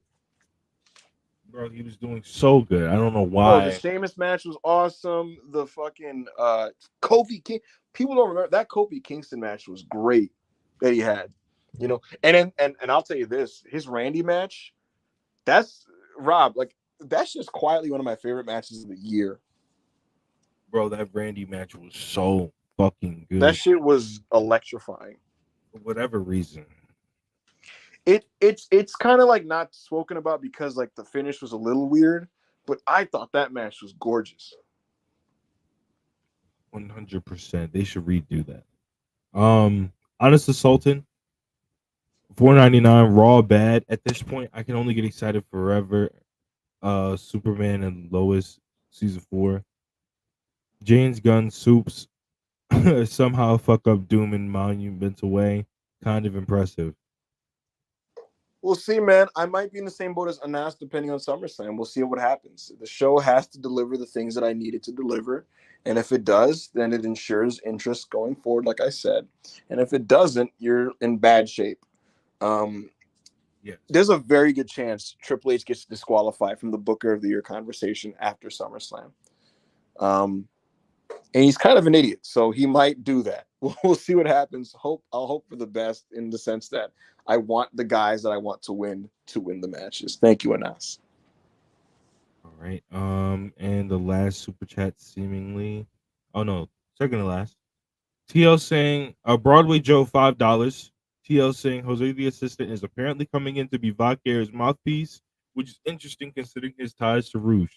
Bro, he was doing so good. I don't know why. The Sheamus match was awesome. The fucking Kofi King. People don't remember that Kofi Kingston match was great that he had. And I'll tell you this, his Randy match, that's Rob, like that's just quietly one of my favorite matches of the year. Bro, that Randy match was so fucking good. That shit was electrifying. For whatever reason. It's kind of like not spoken about because like the finish was a little weird, but I thought that match was gorgeous. 100%. They should redo that. Honest to Sultan, $4.99. Raw bad. At this point, I can only get excited forever. Superman and Lois season 4. James Gunn Soups somehow fuck up Doom in monumental way. Kind of impressive. We'll see, man. I might be in the same boat as Anas depending on SummerSlam. We'll see what happens. The show has to deliver the things that I need it to deliver. And if it does, then it ensures interest going forward, like I said. And if it doesn't, you're in bad shape. There's a very good chance Triple H gets disqualified from the Booker of the Year conversation after SummerSlam. And he's kind of an idiot, so he might do that. we'll see what happens. I'll hope for the best in the sense that I want the guys that I want to win the matches. Thank you, Anas. All right. And the last super chat seemingly. Oh no, second to last. TL saying Broadway Joe $5. TL saying Jose the assistant is apparently coming in to be Vaquer's mouthpiece, which is interesting considering his ties to Rouge.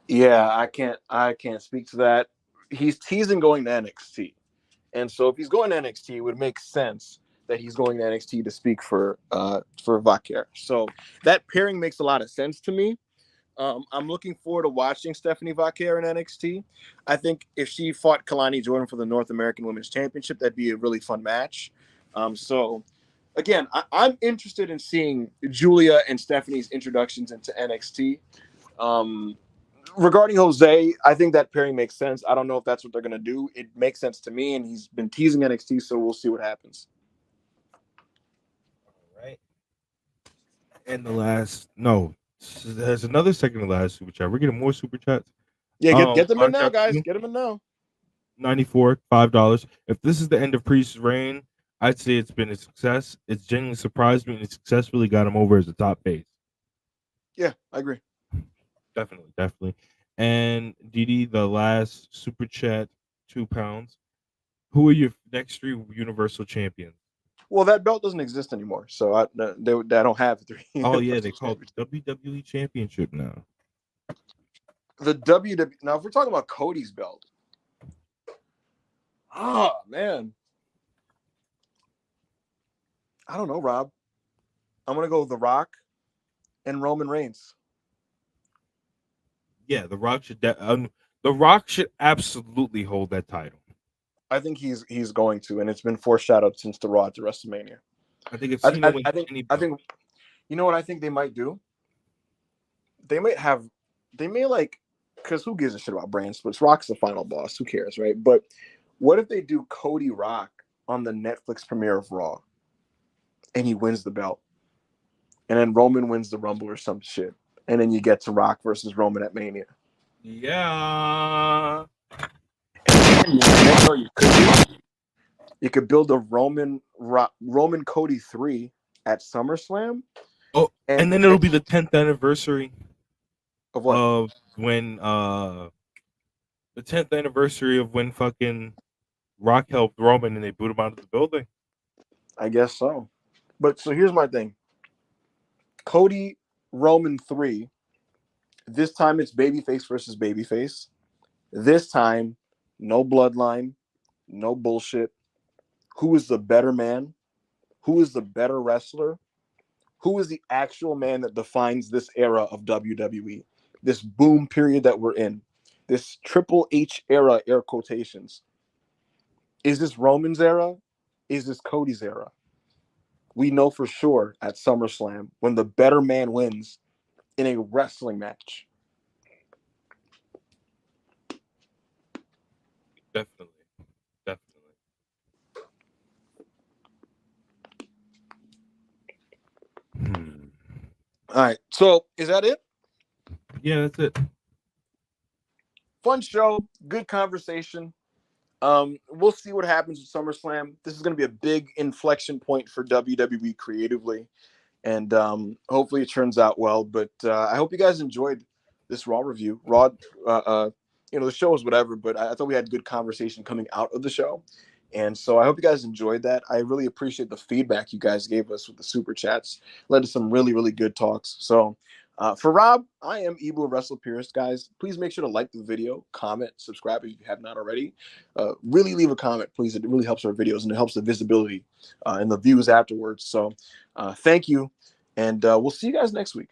Yeah, I can't speak to that. He's teasing going to NXT. And so if he's going to NXT, it would make sense that he's going to NXT to speak for Vaquer. So that pairing makes a lot of sense to me. I'm looking forward to watching Stephanie Vaquer in NXT. I think if she fought Kalani Jordan for the North American Women's Championship, that'd be a really fun match. So again, I'm interested in seeing Julia and Stephanie's introductions into NXT. Um, Regarding Jose, I think that pairing makes sense. I don't know if that's what they're going to do. It makes sense to me, and he's been teasing NXT, so we'll see what happens. All right. And the last, no, there's another second to last super chat. We're getting more super chats. Yeah, get them in now, guys. Get them in now. 94, $5. If this is the end of Priest's reign, I'd say it's been a success. It's genuinely surprised me and it successfully got him over as a top face. Yeah, I agree. Definitely. And Didi, the last super chat, £2. Who are your next three Universal champions? Well, that belt doesn't exist anymore, so I don't have three. Oh yeah, they call it the WWE Championship now. The WWE. Now, if we're talking about Cody's belt, man, I don't know, Rob. I'm gonna go with The Rock and Roman Reigns. Yeah, The Rock should. The Rock should absolutely hold that title. I think he's going to, and it's been foreshadowed since the Raw to WrestleMania. I think if Cena wins I think you know what I think they might do. They may like, because who gives a shit about brand splits? Rock's the final boss. Who cares, right? But what if they do Cody Rock on the Netflix premiere of Raw, and he wins the belt, and then Roman wins the Rumble or some shit, and then you get to Rock versus Roman at Mania. Yeah. You could build a Roman Cody 3 at SummerSlam. Oh, and then it'll be the 10th anniversary of what? Of when the 10th anniversary of when fucking Rock helped Roman and they boot him out of the building. I guess so. But so here's my thing. Cody Roman 3. This time it's babyface versus babyface. This time, no bloodline, no bullshit. Who is the better man? Who is the better wrestler? Who is the actual man that defines this era of WWE? This boom period that we're in. This Triple H era, air quotations. Is this Roman's era? Is this Cody's era? We know for sure at SummerSlam when the better man wins in a wrestling match. Definitely. All right. So is that it? Yeah, that's it. Fun show. Good conversation. We'll see what happens with SummerSlam. This is going to be a big inflection point for WWE creatively, and hopefully it turns out well. But I hope you guys enjoyed this Raw review. Raw, the show was whatever, but I thought we had good conversation coming out of the show. And so I hope you guys enjoyed that. I really appreciate the feedback you guys gave us with the super chats. Led to some really, really good talks. So for Rob, I am Ebu Wrestle Pierce, guys. Please make sure to like the video, comment, subscribe if you have not already. Really leave a comment, please. It really helps our videos and it helps the visibility and the views afterwards. So thank you. And we'll see you guys next week.